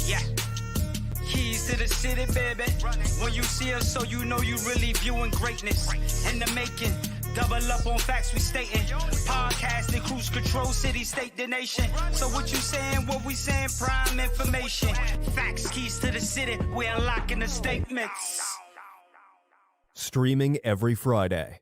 Yeah. Keys to the city, baby. When you see us, so you know you really viewing greatness. In the making, double up on facts we stating. Podcasting, cruise control, city, state, the nation. So what you saying, what we saying, prime information. Facts, keys to the city, we unlocking the statements. Streaming every Friday.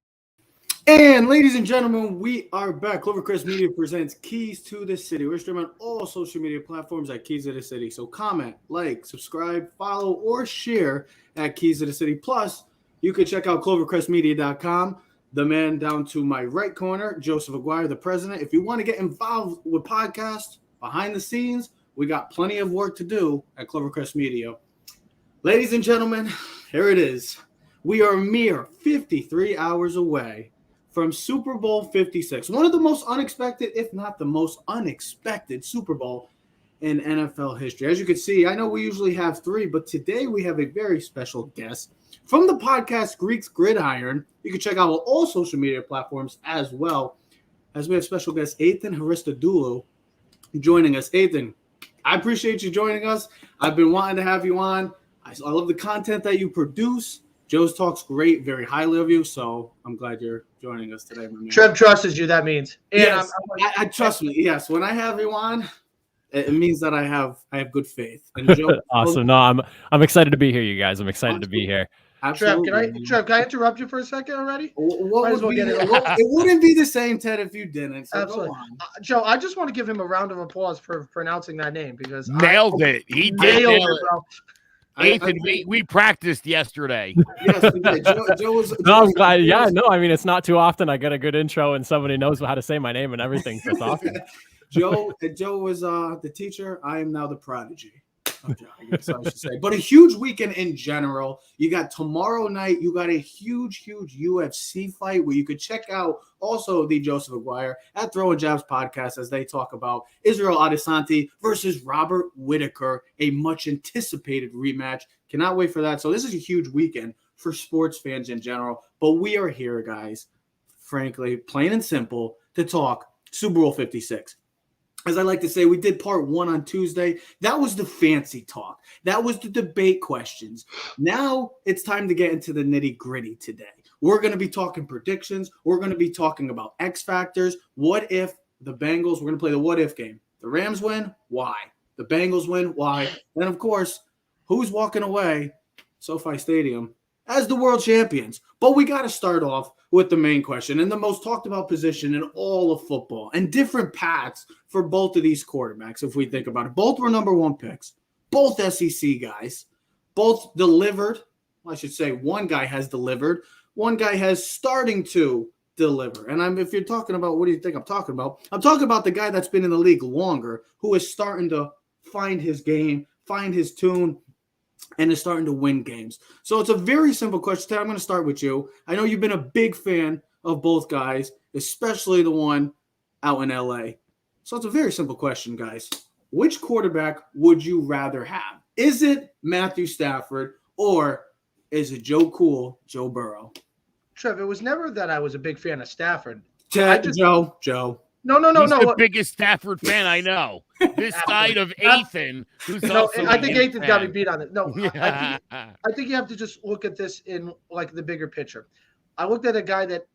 And ladies and gentlemen, we are back. Clovercrest Media presents Keys to the City. We're streaming on all social media platforms at Keys to the City. So comment, like, subscribe, follow, or share at Keys to the City. Plus, you can check out clovercrestmedia.com. The man down to my right corner, Joseph Aguirre, the president. If you want to get involved with podcasts behind the scenes, we got plenty of work to do at Clovercrest Media. Ladies and gentlemen, here it is. We are a mere 53 hours away from Super Bowl 56, one of the most unexpected, if not the most unexpected Super Bowl in NFL history. As you can see, I know we usually have three, but today we have a very special guest from the podcast Greek's Gridiron. You can check out on all social media platforms as well, as we have special guest Ethan Haristadoulou joining us. Ethan, I appreciate you joining us. I've been wanting to have you on. I love the content that you produce. Joe's talks great, very highly of you, so I'm glad you're joining us today, my man. Trev trusts you, that means. And yes, I trust me. Yes, when I have you on, it means that I have good faith. And Joe, awesome. No, I'm excited to be here, you guys. I'm excited to be here. Absolutely. Trev, can I interrupt you for a second already? It wouldn't be the same, Ted, if you didn't. So absolutely. Joe, I just want to give him a round of applause for pronouncing that name because nailed it. He did nail it. Bro. Ethan, we practiced yesterday. Yes, we did. Joe I'm glad. Yeah, no, I mean, it's not too often I get a good intro and somebody knows how to say my name and everything. So it's awesome. Joe was the teacher. I am now the prodigy. I guess I should say. But a huge weekend in general. You got tomorrow night. You got a huge UFC fight where you could check out also the Joseph Aguirre at Throwing Jabs podcast as they talk about Israel Adesanya versus Robert Whittaker, a much anticipated rematch. Cannot wait for that. So this is a huge weekend for sports fans in general. But we are here, guys, frankly, plain and simple, to talk Super Bowl 56. As I like to say, we did part one on Tuesday. That was the fancy talk. That was the debate questions. Now it's time to get into the nitty-gritty today. We're going to be talking predictions. We're going to be talking about X factors. What if the Bengals, we're going to play the what if game. The Rams win, why? The Bengals win, why? Then, of course, who's walking away, SoFi Stadium, as the world champions? But we got to start off with the main question and the most talked about position in all of football and different paths for both of these quarterbacks, if we think about it. Both were number one picks, both SEC guys, both delivered. I should say one guy has delivered, one guy has starting to deliver. And if you're talking about, what do you think I'm talking about? I'm talking about the guy that's been in the league longer, who is starting to find his game, find his tune, and is starting to win games. So it's a very simple question. Ted, I'm going to start with you. I know you've been a big fan of both guys, especially the one out in LA. So it's a very simple question, guys. Which quarterback would you rather have? Is it Matthew Stafford or is it Joe Burrow? Trev, it was never that I was a big fan of Stafford. Joe. No. He's the biggest Stafford fan I know. This side of Ethan, who's also I think Ethan's got me beat on it. No, yeah. I think you have to just look at this in like the bigger picture. I looked at a guy that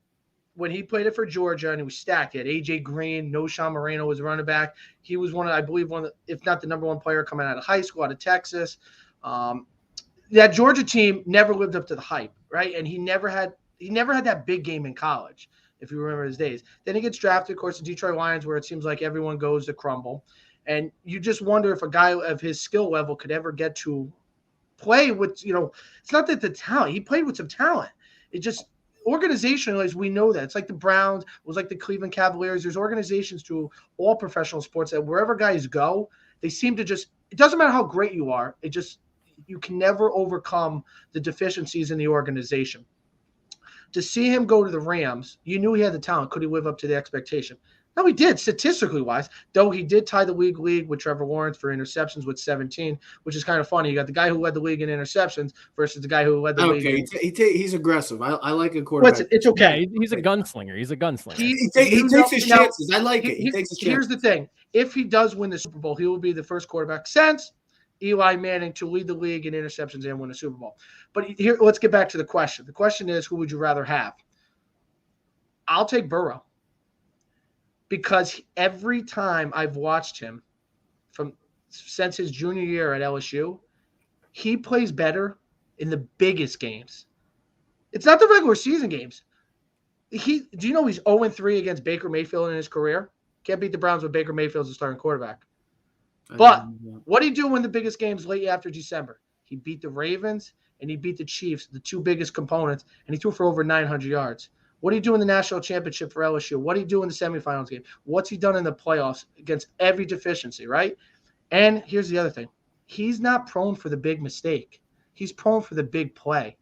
when he played it for Georgia and he was stacked, he had AJ Green, Sean Moreno was running back. He was one of the, if not the number one player coming out of high school, out of Texas. That Georgia team never lived up to the hype, right? And he never had that big game in college, if you remember his days. Then he gets drafted, of course, the Detroit Lions, where it seems like everyone goes to crumble. And you just wonder if a guy of his skill level could ever get to play with, it's not that the talent. He played with some talent. It just, organizationally, we know that. It's like the Browns. It was like the Cleveland Cavaliers. There's organizations to all professional sports that wherever guys go, they seem to just, it doesn't matter how great you are. It just, you can never overcome the deficiencies in the organization. To see him go to the Rams, you knew he had the talent. Could he live up to the expectation? No, he did, statistically wise, though he did tie the league with Trevor Lawrence for interceptions with 17, which is kind of funny. You got the guy who led the league in interceptions versus the guy who led the league. Okay, he's aggressive. I like a quarterback. It's okay. Yeah, he's a gunslinger. He takes his chances. I like it. He takes his chances. Here's the thing. If he does win the Super Bowl, he will be the first quarterback since Eli Manning to lead the league in interceptions and win a Super Bowl. But here, let's get back to the question. The question is, who would you rather have? I'll take Burrow because every time I've watched him since his junior year at LSU, he plays better in the biggest games. It's not the regular season games. Do you know he's 0-3 against Baker Mayfield in his career? Can't beat the Browns with Baker Mayfield as a starting quarterback. But what did he do in the biggest games late after December? He beat the Ravens and he beat the Chiefs, the two biggest components, and he threw for over 900 yards. What did he do in the national championship for LSU? What did he do in the semifinals game? What's he done in the playoffs against every deficiency, right? And here's the other thing. He's not prone for the big mistake. He's prone for the big play.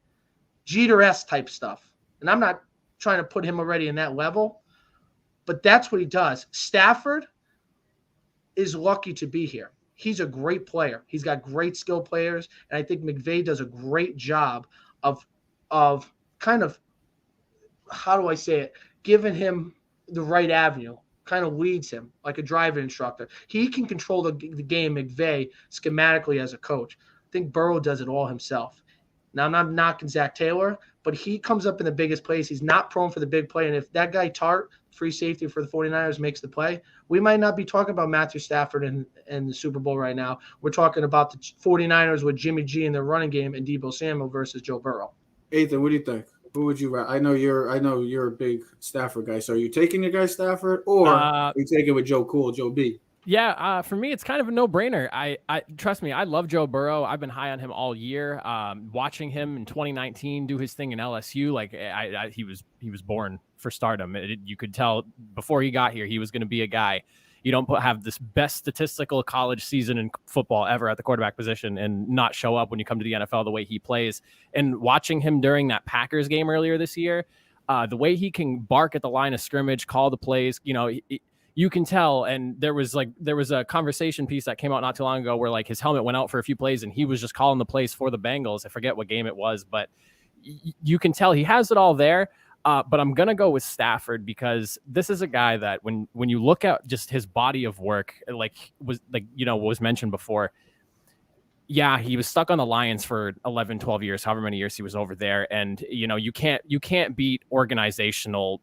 Jeter-esque type stuff. And I'm not trying to put him already in that level, but that's what he does. Stafford is lucky to be here. He's a great player. He's got great skill players, and I think McVay does a great job of kind of, how do I say it, giving him the right avenue, kind of leads him like a driving instructor. He can control the game, McVay, schematically as a coach. I think Burrow does it all himself. Now, I'm not knocking Zach Taylor, but he comes up in the biggest plays. He's not prone for the big play. And if that guy Tart, free safety for the 49ers, makes the play, we might not be talking about Matthew Stafford in the Super Bowl right now. We're talking about the 49ers with Jimmy G in their running game and Deebo Samuel versus Joe Burrow. Ethan, what do you think? Who would you rather? I know you're a big Stafford guy. So are you taking your guy Stafford, or are you taking with Joe Cool, Joe B? Yeah, for me, it's kind of a no-brainer. I trust me, I love Joe Burrow. I've been high on him all year. Watching him in 2019 do his thing in LSU, like he was born for stardom. You could tell before he got here, he was going to be a guy. You don't have this best statistical college season in football ever at the quarterback position and not show up when you come to the NFL the way he plays. And watching him during that Packers game earlier this year, the way he can bark at the line of scrimmage, call the plays, you can tell. And there was a conversation piece that came out not too long ago where like his helmet went out for a few plays and he was just calling the plays for the Bengals. I forget what game it was, but you can tell he has it all there. But I'm going to go with Stafford because this is a guy that when you look at just his body of work, was mentioned before. Yeah, he was stuck on the Lions for 11, 12 years, however many years he was over there. And, you can't beat organizational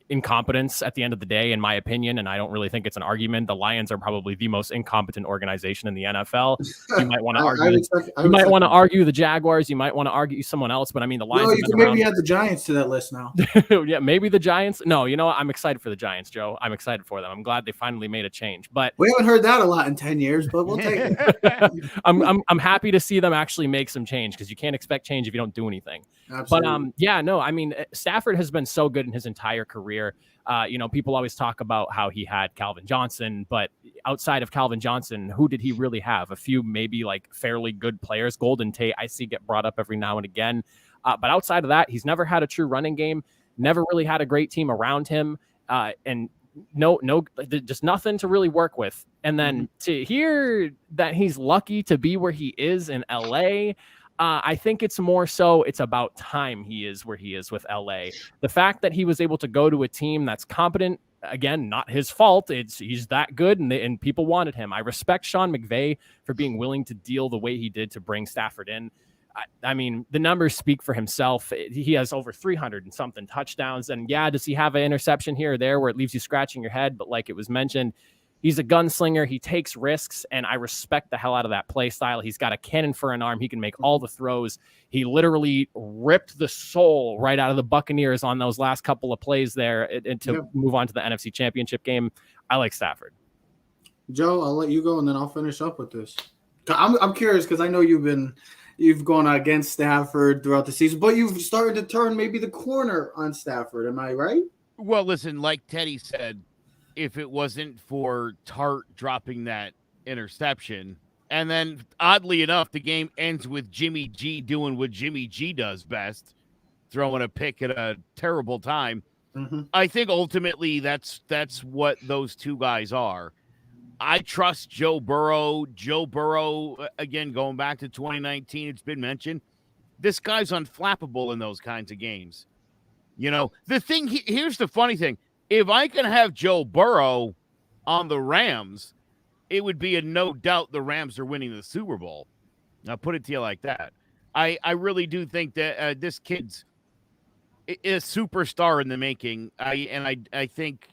incompetence at the end of the day, in my opinion, and I don't really think it's an argument. The Lions are probably the most incompetent organization in the NFL. You might want to argue. You might want to argue the Jaguars. You might want to argue someone else, but I mean the Lions. You can maybe add the Giants to that list now. Yeah, maybe the Giants. No, I'm excited for the Giants, Joe. I'm excited for them. I'm glad they finally made a change. But we haven't heard that a lot in 10 years, but we'll take it. I'm happy to see them actually make some change because you can't expect change if you don't do anything. Absolutely. But Stafford has been so good in his entire career. People always talk about how he had Calvin Johnson, but outside of Calvin Johnson, who did he really have? A few maybe like fairly good players. Golden Tate, I see get brought up every now and again. But outside of that, he's never had a true running game, never really had a great team around him, and just nothing to really work with. And then to hear that he's lucky to be where he is in LA, I think it's more so it's about time he is where he is with LA. The fact that he was able to go to a team that's competent, again, not his fault. He's that good and people wanted him. I respect Sean McVay for being willing to deal the way he did to bring Stafford in. I mean, the numbers speak for himself. He has over 300 and something touchdowns. And yeah, does he have an interception here or there where it leaves you scratching your head? But like it was mentioned, he's a gunslinger. He takes risks, and I respect the hell out of that play style. He's got a cannon for an arm. He can make all the throws. He literally ripped the soul right out of the Buccaneers on those last couple of plays there and to move on to the NFC Championship game. I like Stafford. Joe, I'll let you go, and then I'll finish up with this. I'm curious because I know you've gone against Stafford throughout the season, but you've started to turn maybe the corner on Stafford. Am I right? Well, listen, like Teddy said, if it wasn't for Tart dropping that interception, and then oddly enough, the game ends with Jimmy G doing what Jimmy G does best, throwing a pick at a terrible time. Mm-hmm. I think ultimately that's what those two guys are. I trust Joe Burrow. Joe Burrow, again, going back to 2019, it's been mentioned, this guy's unflappable in those kinds of games. Here's the funny thing. If I can have Joe Burrow on the Rams, it would be a no doubt the Rams are winning the Super Bowl. I'll put it to you like that. I really do think that this kid's a superstar in the making. I think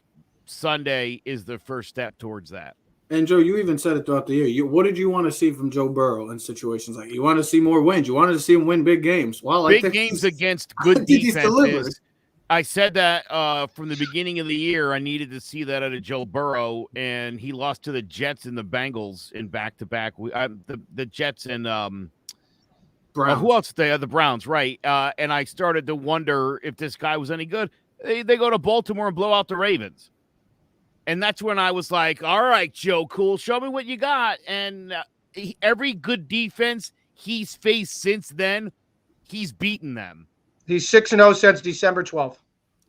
Sunday is the first step towards that. And Joe, you even said it throughout the year. What did you want to see from Joe Burrow in situations like you wanted to see more wins? You wanted to see him win big games. Well, big games against good defenses. I said that from the beginning of the year. I needed to see that out of Joe Burrow, and he lost to the Jets and the Bengals in back-to-back. The Jets and Browns. Who else? The Browns, right? And I started to wonder if this guy was any good. They go to Baltimore and blow out the Ravens. And that's when I was like, all right, Joe, cool. Show me what you got. And every good defense he's faced since then, he's beaten them. He's 6-0 since December 12th.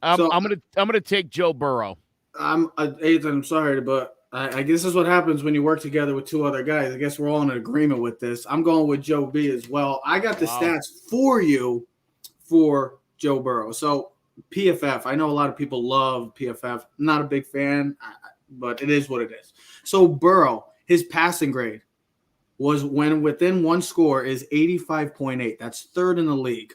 I'm gonna take Joe Burrow. Ethan, I'm sorry, but I guess this is what happens when you work together with two other guys. I guess we're all in agreement with this. I'm going with Joe B as well. I got the stats for you for Joe Burrow. So PFF, I know a lot of people love PFF. I'm not a big fan, but it is what it is. So Burrow, his passing grade was when within one score is 85.8. That's third in the league.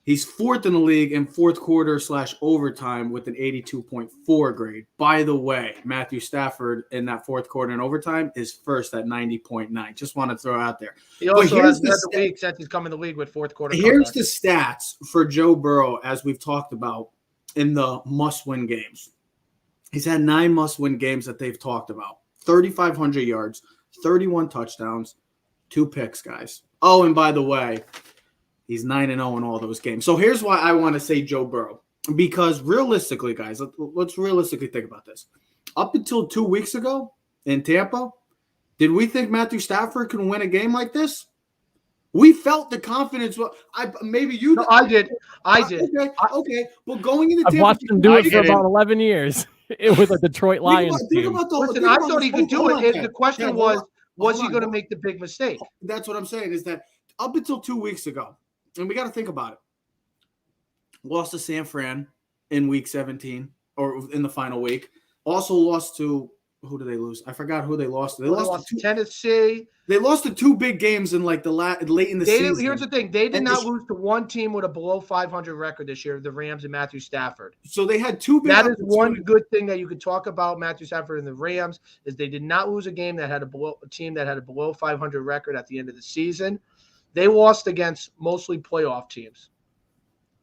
He's fourth in the league in fourth quarter / overtime with an 82.4 grade. By the way, Matthew Stafford in that fourth quarter and overtime is first at 90.9. Just want to throw it out there. He also has led the league since he's come in the league with fourth quarter. Here's the stats for Joe Burrow, as we've talked about in the must-win games. He's had 9 must-win games that they've talked about. 3,500 yards, 31 touchdowns, 2 picks, guys. Oh, and by the way, he's 9-0 in all those games. So here's why I want to say Joe Burrow. Because realistically, guys, let's realistically think about this. Up until 2 weeks ago in Tampa, did we think Matthew Stafford can win a game like this? We felt the confidence. Maybe you. No, I did. Okay. But going into Tampa, I've watched him do it for about 11 years. It was a Detroit Lions team. Listen, I thought he could do it. The question was he going to make the big mistake? That's what I'm saying, is that up until 2 weeks ago, and we got to think about it. Lost to San Fran in week 17 or in the final week. Also lost to, who did they lose? I forgot who they lost to. They lost to Tennessee. They lost to 2 big games in like the late in the season. Here's the thing. They did not lose to one team with a below 500 record this year, the Rams and Matthew Stafford. So they had 2 big. That is one good thing that you could talk about Matthew Stafford and the Rams, is they did not lose a game that had a team that had a below 500 record at the end of the season. They lost against mostly playoff teams.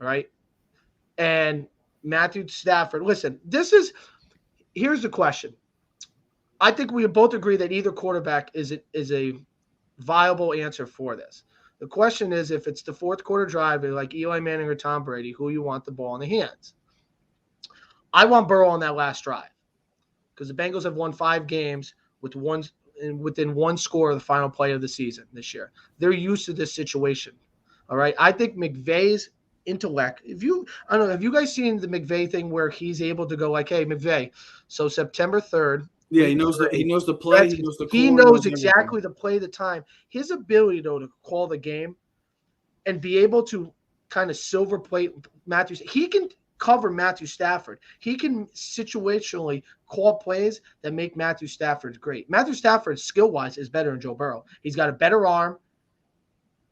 All right. And Matthew Stafford, listen, here's the question. I think we both agree that either quarterback is a viable answer for this. The question is, if it's the fourth quarter drive, like Eli Manning or Tom Brady, who you want the ball in the hands? I want Burrow on that last drive because the Bengals have won 5 games within one score of the final play of the season this year. They're used to this situation. All right. I think McVay's intellect. Have you guys seen the McVay thing where he's able to go like, hey, McVay, so September 3rd. Yeah, he knows the play. He knows exactly the play, the time. His ability, though, to call the game and be able to kind of silver plate Matthew. He can cover Matthew Stafford. He can situationally call plays that make Matthew Stafford great. Matthew Stafford, skill-wise, is better than Joe Burrow. He's got a better arm,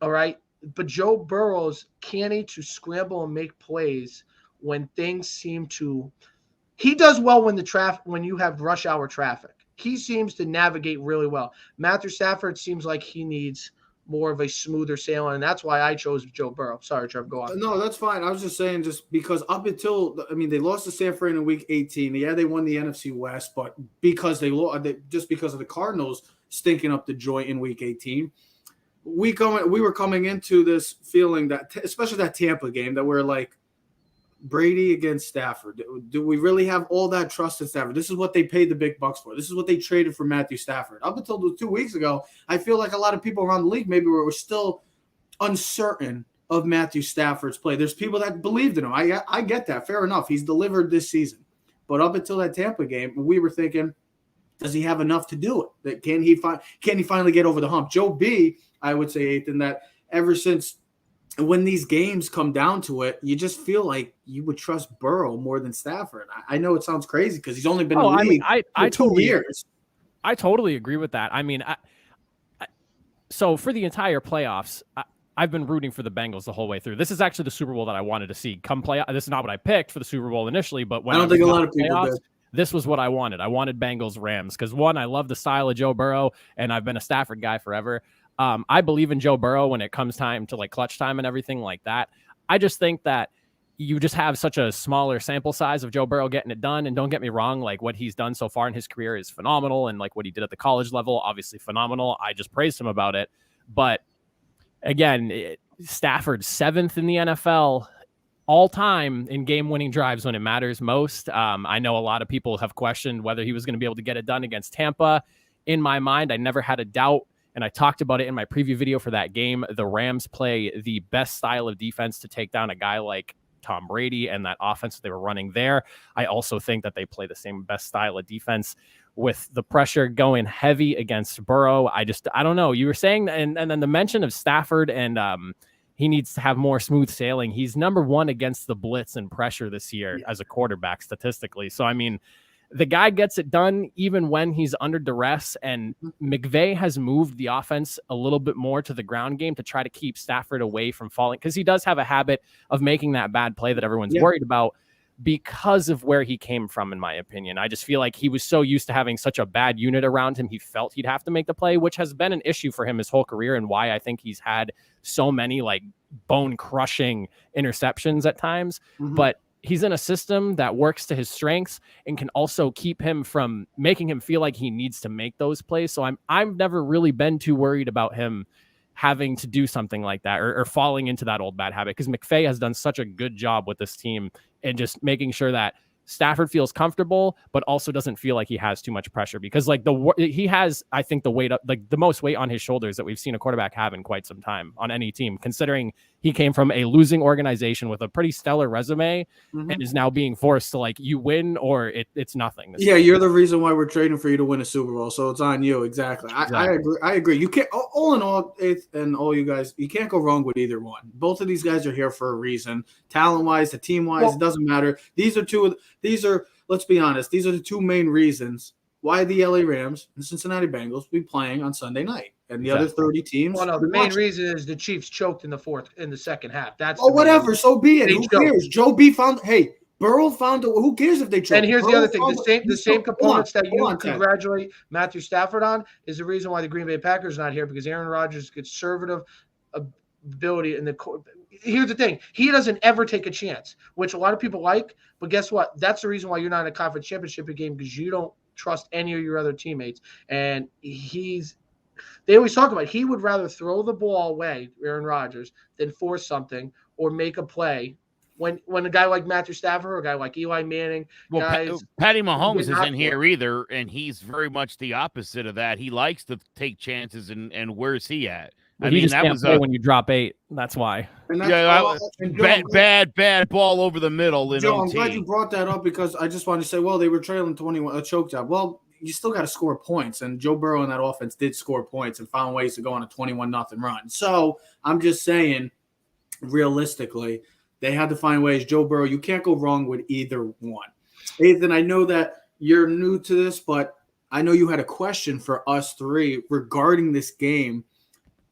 all right? But Joe Burrow's canny to scramble and make plays when things seem to – he does well when you have rush hour traffic. He seems to navigate really well. Matthew Stafford seems like he needs more of a smoother sailing, and that's why I chose Joe Burrow. Sorry, Trevor, go on. No, that's fine. I was just saying, just because up until they lost to San Fran in week 18. Yeah, they won the NFC West, but because just because of the Cardinals stinking up the joint in week 18, we were coming into this feeling that, especially that Tampa game, that we're like, Brady against Stafford. Do we really have all that trust in Stafford? This is what they paid the big bucks for. This is what they traded for Matthew Stafford. Up until 2 weeks ago, I feel like a lot of people around the league maybe were still uncertain of Matthew Stafford's play. There's people that believed in him. I get that. Fair enough. He's delivered this season. But up until that Tampa game, we were thinking, does he have enough to do it? Can he finally get over the hump? Joe B, I would say, Ethan, that ever since when these games come down to it, you just feel like you would trust Burrow more than Stafford. I know it sounds crazy because he's only been in the league for 2 years. I totally agree with that. I mean, so for the entire playoffs, I've been rooting for the Bengals the whole way through. This is actually the Super Bowl that I wanted to see come play. This is not what I picked for the Super Bowl initially, but when I don't think a lot of people did. This was what I wanted. I wanted Bengals Rams because, one, I love the style of Joe Burrow, and I've been a Stafford guy forever. I believe in Joe Burrow when it comes time to like clutch time and everything like that. I just think that you just have such a smaller sample size of Joe Burrow getting it done. And don't get me wrong, like what he's done so far in his career is phenomenal. And like what he did at the college level, obviously phenomenal. I just praised him about it. But again, Stafford 7th in the NFL all time in game-winning drives when it matters most. I know a lot of people have questioned whether he was going to be able to get it done against Tampa. In my mind, I never had a doubt, and I talked about it in my preview video for that game. The Rams play the best style of defense to take down a guy like Tom Brady and that offense that they were running there. I also think that they play the same best style of defense with the pressure going heavy against Burrow. I don't know. You were saying, and then the mention of Stafford and he needs to have more smooth sailing. He's number 1 against the blitz and pressure this year as a quarterback statistically. So, I mean, the guy gets it done even when he's under duress, and McVay has moved the offense a little bit more to the ground game to try to keep Stafford away from falling, because he does have a habit of making that bad play that everyone's worried about because of where he came from, in my opinion. I just feel like he was so used to having such a bad unit around him, he felt he'd have to make the play, which has been an issue for him his whole career and why I think he's had so many like bone-crushing interceptions at times. But he's in a system that works to his strengths and can also keep him from making him feel like he needs to make those plays. So I've never really been too worried about him having to do something like that or falling into that old bad habit, because McVay has done such a good job with this team and just making sure that Stafford feels comfortable, but also doesn't feel like he has too much pressure, because like he has, I think, the weight up, like the most weight on his shoulders that we've seen a quarterback have in quite some time on any team, considering he came from a losing organization with a pretty stellar resume and is now being forced to like, you win or it's nothing. Yeah, you're the reason why we're trading for you to win a Super Bowl, so it's on you. Exactly. I agree. You can't, all in all, and all you guys, you can't go wrong with either one. Both of these guys are here for a reason. Talent-wise, the team-wise, it doesn't matter. Let's be honest, these are the two main reasons why the LA Rams and Cincinnati Bengals will be playing on Sunday night. And the other 30 teams. Well, no, the main reason is the Chiefs choked in the second half. That's whatever. So be it. Who cares? Joe B found. Hey, Burrow found. Who cares if they choke? And here's the other thing: the same components that you congratulate Matthew Stafford on is the reason why the Green Bay Packers are not here, because Aaron Rodgers' conservative ability in the court. Here's the thing: he doesn't ever take a chance, which a lot of people like. But guess what? That's the reason why you're not in a conference championship game, because you don't trust any of your other teammates. And they always talk about he would rather throw the ball away, Aaron Rodgers, than force something or make a play. When a guy like Matthew Stafford or a guy like Eli Manning, Patty Mahomes isn't here either, and he's very much the opposite of that. He likes to take chances, and where's he at? He just can't play when you drop 8. That's why. Bad ball over the middle. Joe, I'm glad you brought that up, because I just wanted to say, well, they were trailing 21, a choke job. Well, you still got to score points, and Joe Burrow and that offense did score points and found ways to go on a 21-0 run. So I'm just saying, realistically, they had to find ways. Joe Burrow, you can't go wrong with either one. Ethan, I know that you're new to this, but I know you had a question for us three regarding this game.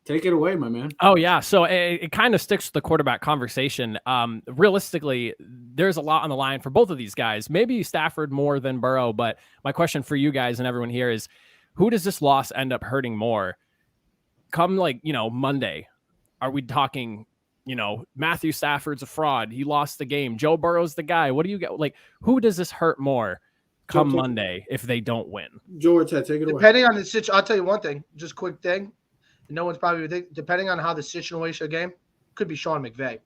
Take it away, my man. Oh, yeah. So it kind of sticks to the quarterback conversation. Realistically, there's a lot on the line for both of these guys. Maybe Stafford more than Burrow, but my question for you guys and everyone here is, who does this loss end up hurting more? Come Monday, are we talking, Matthew Stafford's a fraud, he lost the game, Joe Burrow's the guy? What do you get? Like, who does this hurt more come Monday if they don't win? George, take it away. Depending on the situation, I'll tell you one thing, just quick thing. No one's probably depending on how the situation of the game could be Sean McVay,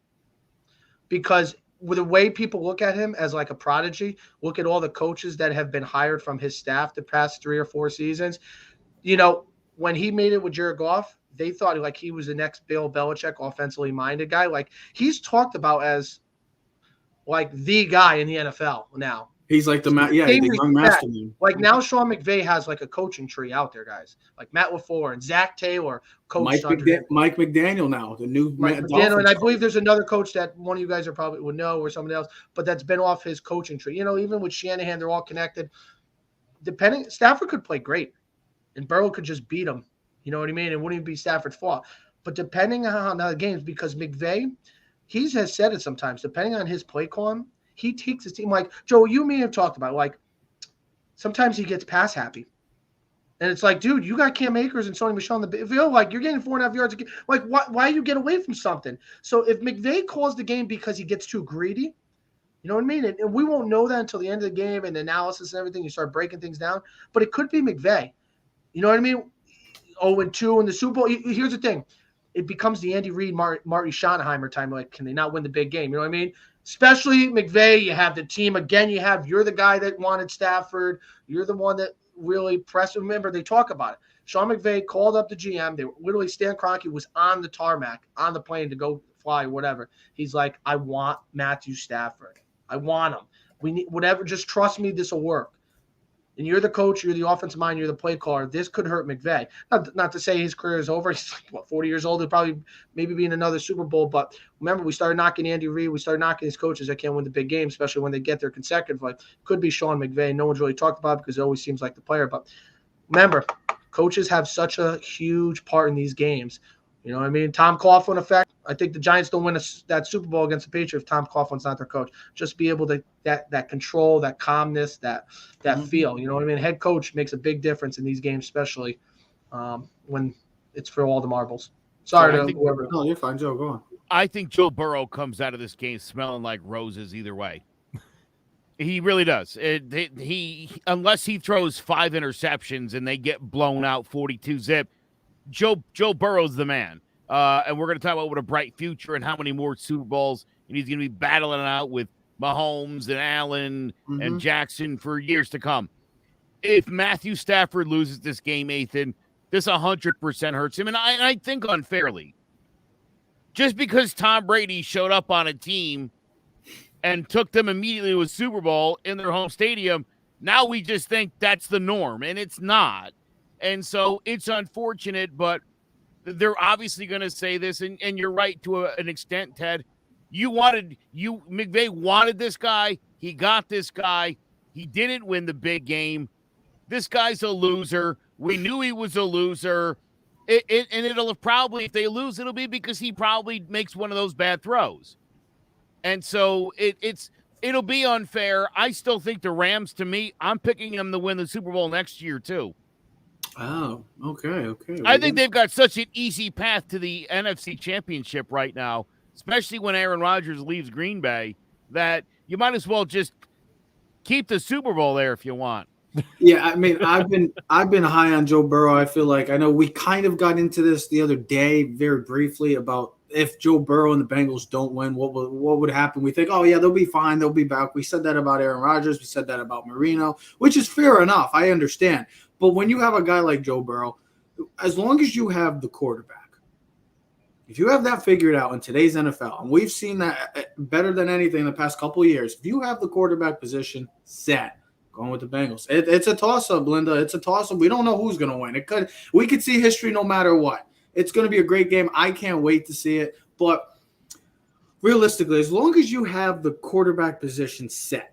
because with the way people look at him as like a prodigy, look at all the coaches that have been hired from his staff the past 3 or 4 seasons. When he made it with Jared Goff, they thought like he was the next Bill Belichick offensively minded guy. Like he's talked about as like the guy in the NFL now. He's like the young mastermind. Like now, Sean McVay has like a coaching tree out there, guys. Like Matt LaFleur and Zach Taylor, Mike McDaniel now, the new Mike McDaniel, and I believe there's another coach that one of you guys probably would know, or somebody else, but that's been off his coaching tree. Even with Shanahan, they're all connected. Stafford could play great. and Burrow could just beat him. You know what I mean? It wouldn't even be Stafford's fault. But depending on how the games, because McVay, he has said it sometimes, depending on his play calling, he takes his team. Like, Joe, you and me have talked about, like, sometimes he gets pass happy. And it's like, dude, you got Cam Akers and Sony Michel in the field. Like, you're getting 4.5 yards. Like, why you get away from something? So if McVay calls the game because he gets too greedy, you know what I mean? And we won't know that until the end of the game and analysis and everything. You start breaking things down. But it could be McVay. You know what I mean? 0-2 in the Super Bowl. Here's the thing. It becomes the Andy Reid, Marty Schottenheimer time. Like, can they not win the big game? You know what I mean? Especially McVay, you have the team. Again, you're the guy that wanted Stafford. You're the one that really pressed. Remember, they talk about it. Sean McVay called up the GM. They were literally, Stan Kroenke was on the tarmac, on the plane to go fly, whatever. He's like, I want Matthew Stafford. I want him. We need whatever. Just trust me, this will work. And you're the coach, you're the offensive mind, you're the play caller. This could hurt McVay. Not to say his career is over. He's like, 40 years old. He'll probably maybe be in another Super Bowl. But remember, we started knocking Andy Reid. We started knocking his coaches that can't win the big game, especially when they get there consecutively. Could be Sean McVay. No one's really talked about it because it always seems like the player. But remember, coaches have such a huge part in these games. You know what I mean? Tom Coughlin effect. I think the Giants don't win that Super Bowl against the Patriots if Tom Coughlin's not their coach. Just be able to that control, that calmness, that feel. You know what I mean? Head coach makes a big difference in these games, especially when it's for all the marbles. Sorry to whoever. No, you're fine, Joe. Go on. I think Joe Burrow comes out of this game smelling like roses either way. He really does. He unless he throws 5 interceptions and they get blown out 42-zip, Joe Burrow's the man. And we're going to talk about what a bright future and how many more Super Bowls. And he's going to be battling it out with Mahomes and Allen and Jackson for years to come. If Matthew Stafford loses this game, Ethan, this 100% hurts him. And I think unfairly. Just because Tom Brady showed up on a team and took them immediately to a Super Bowl in their home stadium, now we just think that's the norm. And it's not. And so it's unfortunate, but they're obviously going to say this, and you're right to an extent, Ted. McVay wanted this guy. He got this guy. He didn't win the big game. This guy's a loser. We knew he was a loser. And it'll probably, if they lose, it'll be because he probably makes one of those bad throws. And so it'll be unfair. I still think the Rams, to me, I'm picking them to win the Super Bowl next year, too. Oh, okay. I think they've got such an easy path to the NFC Championship right now, especially when Aaron Rodgers leaves Green Bay, that you might as well just keep the Super Bowl there if you want. Yeah, I mean, I've been high on Joe Burrow. I feel like I know we kind of got into this the other day very briefly about if Joe Burrow and the Bengals don't win, what would happen? We think, oh yeah, they'll be fine, they'll be back. We said that about Aaron Rodgers, we said that about Marino, which is fair enough. I understand. But when you have a guy like Joe Burrow, as long as you have the quarterback, if you have that figured out in today's NFL, and we've seen that better than anything in the past couple of years, if you have the quarterback position set, going with the Bengals, it's a toss-up, Linda. It's a toss-up. We don't know who's going to win. We could see history no matter what. It's going to be a great game. I can't wait to see it. But realistically, as long as you have the quarterback position set,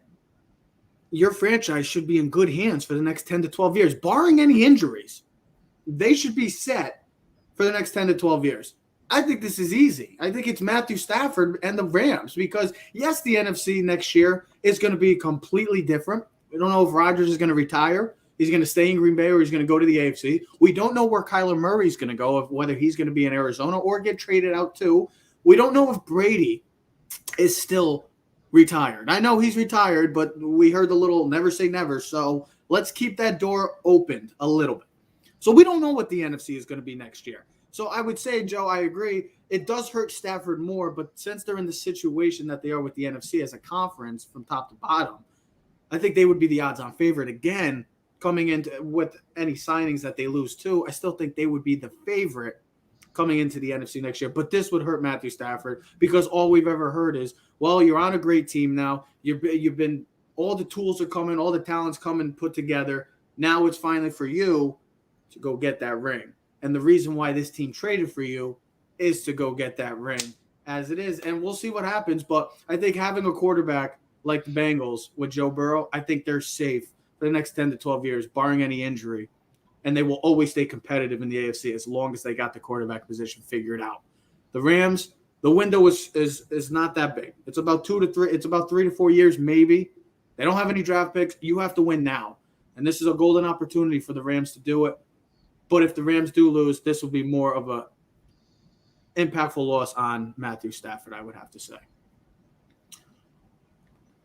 your franchise should be in good hands for the next 10 to 12 years. Barring any injuries, they should be set for the next 10 to 12 years. I think this is easy. I think it's Matthew Stafford and the Rams because, yes, the NFC next year is going to be completely different. We don't know if Rodgers is going to retire. He's going to stay in Green Bay or he's going to go to the AFC. We don't know where Kyler Murray is going to go, whether he's going to be in Arizona or get traded out too. We don't know if Brady is still retired. I know he's retired, but we heard the little never say never. So let's keep that door opened a little bit. So we don't know what the NFC is going to be next year. So I would say, Joe, I agree. It does hurt Stafford more, but since they're in the situation that they are with the NFC as a conference from top to bottom, I think they would be the odds-on favorite again coming into with any signings that they lose to. I still think they would be the favorite coming into the NFC next year. But this would hurt Matthew Stafford because all we've ever heard is, well, you're on a great team now. You've been all the tools are coming, all the talent's coming put together. Now it's finally for you to go get that ring. And the reason why this team traded for you is to go get that ring as it is. And we'll see what happens. But I think having a quarterback like the Bengals with Joe Burrow, I think they're safe for the next 10 to 12 years, barring any injury. and they will always stay competitive in the AFC as long as they got the quarterback position figured out. The Rams, the window is not that big. It's about 2 to 3. It's about 3 to 4 years, maybe. They don't have any draft picks. You have to win now. And this is a golden opportunity for the Rams to do it. But if the Rams do lose, this will be more of a impactful loss on Matthew Stafford, I would have to say.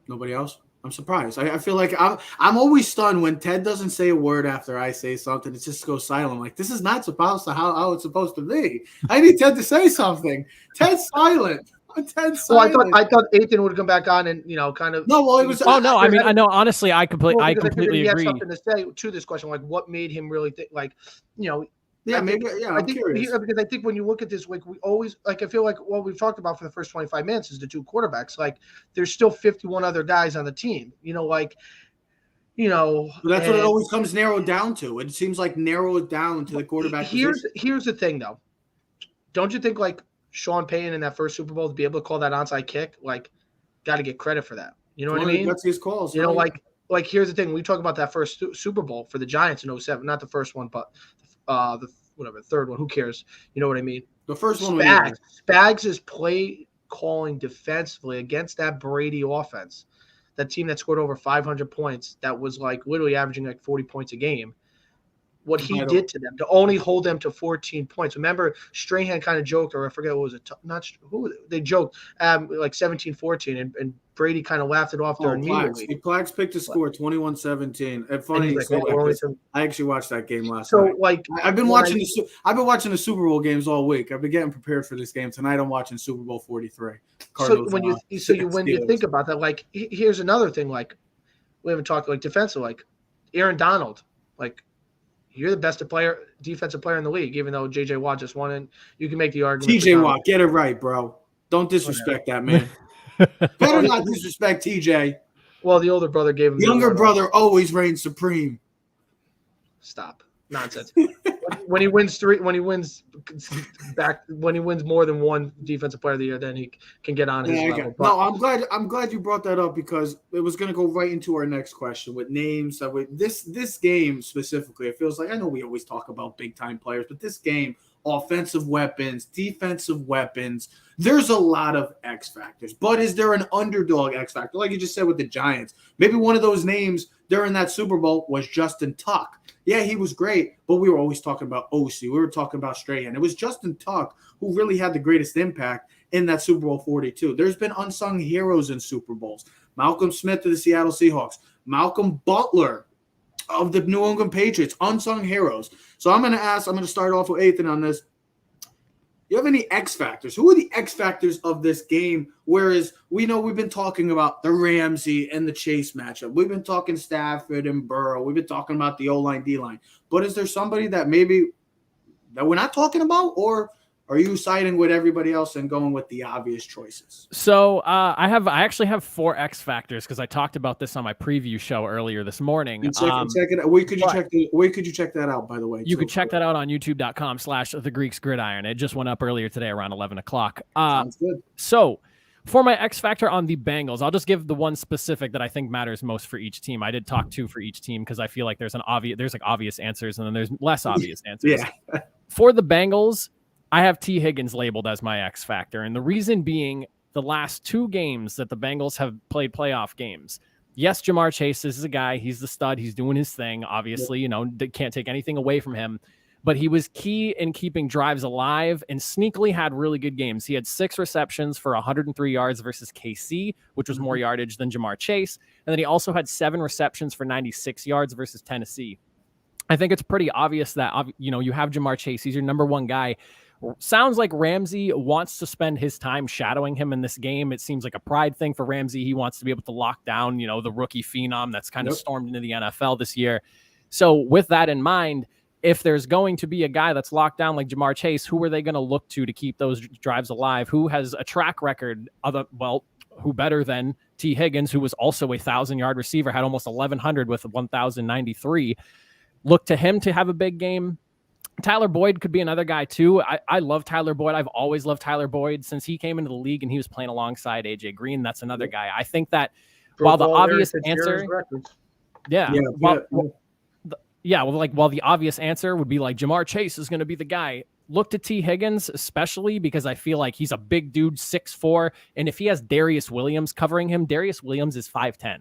Nobody else? I'm surprised. I feel like I'm always stunned when Ted doesn't say a word after I say something. It just goes silent. Like, this is not supposed to how it's supposed to be. I need Ted to say something. Ted's silent. Ted's silent. Well, I thought Ethan would come back on and kind of. No, well, it was. Oh no, I mean, I know. Honestly, I completely agree. He had something to say to this question, like what made him really think, Yeah, maybe. Yeah, I'm curious. Because I think when you look at this, like we always, I feel like what we've talked about for the first 25 minutes is the two quarterbacks. Like, there's still 51 other guys on the team. But that's what it always comes narrowed down to. It seems like narrow it down to the quarterback. Here's the thing, though. Don't you think like Sean Payton in that first Super Bowl to be able to call that onside kick, like, got to get credit for that? You know what I mean? That's his calls. Like here's the thing. We talk about that first Super Bowl for the Giants in 2007, not the first one, but the third one. Who cares? You know what I mean? The first one. Spags' play calling defensively against that Brady offense, that team that scored over 500 points, that was like literally averaging like 40 points a game. What he did to them to only hold them to 14 points. Remember, Strahan kind of joked, or I forget what was it? They joked like 17-14, and Brady kind of laughed it off there immediately. Plags picked a score 21-17. And funny, I actually watched that game last night. I've been watching the Super Bowl games all week. I've been getting prepared for this game tonight. I'm watching Super Bowl 43. So when you think about that, like here's another thing. Like we haven't talked like defensive, like Aaron Donald, like. You're the best defensive player in the league, even though J.J. Watt just won it. You can make the argument. T.J. Watt, get it right, bro. Don't disrespect that man. Better not disrespect T.J. Well, the older brother gave him. The younger brother always reigns supreme. Stop. Nonsense. when he wins more than one defensive player of the year, then he can get on his level. No, I'm glad you brought that up because it was going to go right into our next question with names. This game specifically, it feels like, I know we always talk about big time players, but this game, offensive weapons, defensive weapons, there's a lot of X factors. But is there an underdog X factor? Like you just said with the Giants, maybe one of those names during that Super Bowl was Justin Tuck. Yeah, he was great, but we were always talking about OC. We were talking about Strahan. It was Justin Tuck who really had the greatest impact in that Super Bowl 42. There's been unsung heroes in Super Bowls. Malcolm Smith of the Seattle Seahawks. Malcolm Butler of the New England Patriots. Unsung heroes. So I'm going to start off with Ethan on this. You have any X factors? Who are the X factors of this game? Whereas we know we've been talking about the Ramsey and the Chase matchup. We've been talking Stafford and Burrow. We've been talking about the O-line, D-line. But is there somebody that maybe that we're not talking about? Or are you siding with everybody else and going with the obvious choices? So I actually have 4 X factors because I talked about this on my preview show earlier this morning. Check it out. Where could you check that out, by the way? You could check that out on youtube.com/thegreeksgridiron. It just went up earlier today around 11 o'clock. Sounds good. So for my X factor on the Bengals, I'll just give the one specific that I think matters most for each team. I did talk 2 for each team because I feel like there's obvious answers and then there's less obvious answers. Yeah. For the Bengals, I have T. Higgins labeled as my X factor. And the reason being the last 2 games that the Bengals have played playoff games. Yes, Jamar Chase is a guy. He's the stud. He's doing his thing. Obviously, they can't take anything away from him. But he was key in keeping drives alive and sneakily had really good games. He had 6 receptions for 103 yards versus KC, which was more yardage than Jamar Chase. And then he also had 7 receptions for 96 yards versus Tennessee. I think it's pretty obvious that, you have Jamar Chase. He's your number 1 guy. Sounds like Ramsey wants to spend his time shadowing him in this game. It seems like a pride thing for Ramsey. He wants to be able to lock down, the rookie phenom that's kind of stormed into the NFL this year. So with that in mind, if there's going to be a guy that's locked down like Jamar Chase, who are they going to look to keep those drives alive? Who has a track record who better than T. Higgins, who was also a 1,000-yard receiver, had almost 1,100 with 1,093. Look to him to have a big game. Tyler Boyd could be another guy too. I love Tyler Boyd. I've always loved Tyler Boyd since he came into the league and he was playing alongside AJ Green. That's another guy. I think that while the obvious answer, Yeah, well, like, while the obvious answer would be like Jamar Chase is going to be the guy. Look to T. Higgins, especially because I feel like he's a big dude, 6'4", and if he has Darius Williams covering him, Darius Williams is 5'10".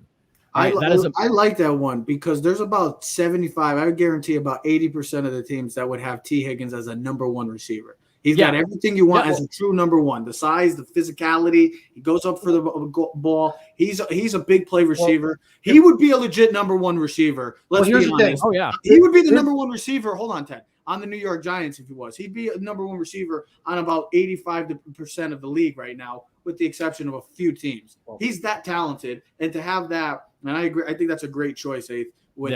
Right? I like that one because there's about 75, I would guarantee about 80% of the teams that would have T. Higgins as a number one receiver. He's got everything you want as a true number one. The size, the physicality. He goes up for the ball. He's a big play receiver. He would be a legit number one receiver. Let's be honest. Oh, yeah. He would be the number one receiver. Hold on, Ted. On the New York Giants, if he was. He'd be a number one receiver on about 85% of the league right now, with the exception of a few teams. He's that talented. And to have that, and I agree, I think that's a great choice, Eighth. For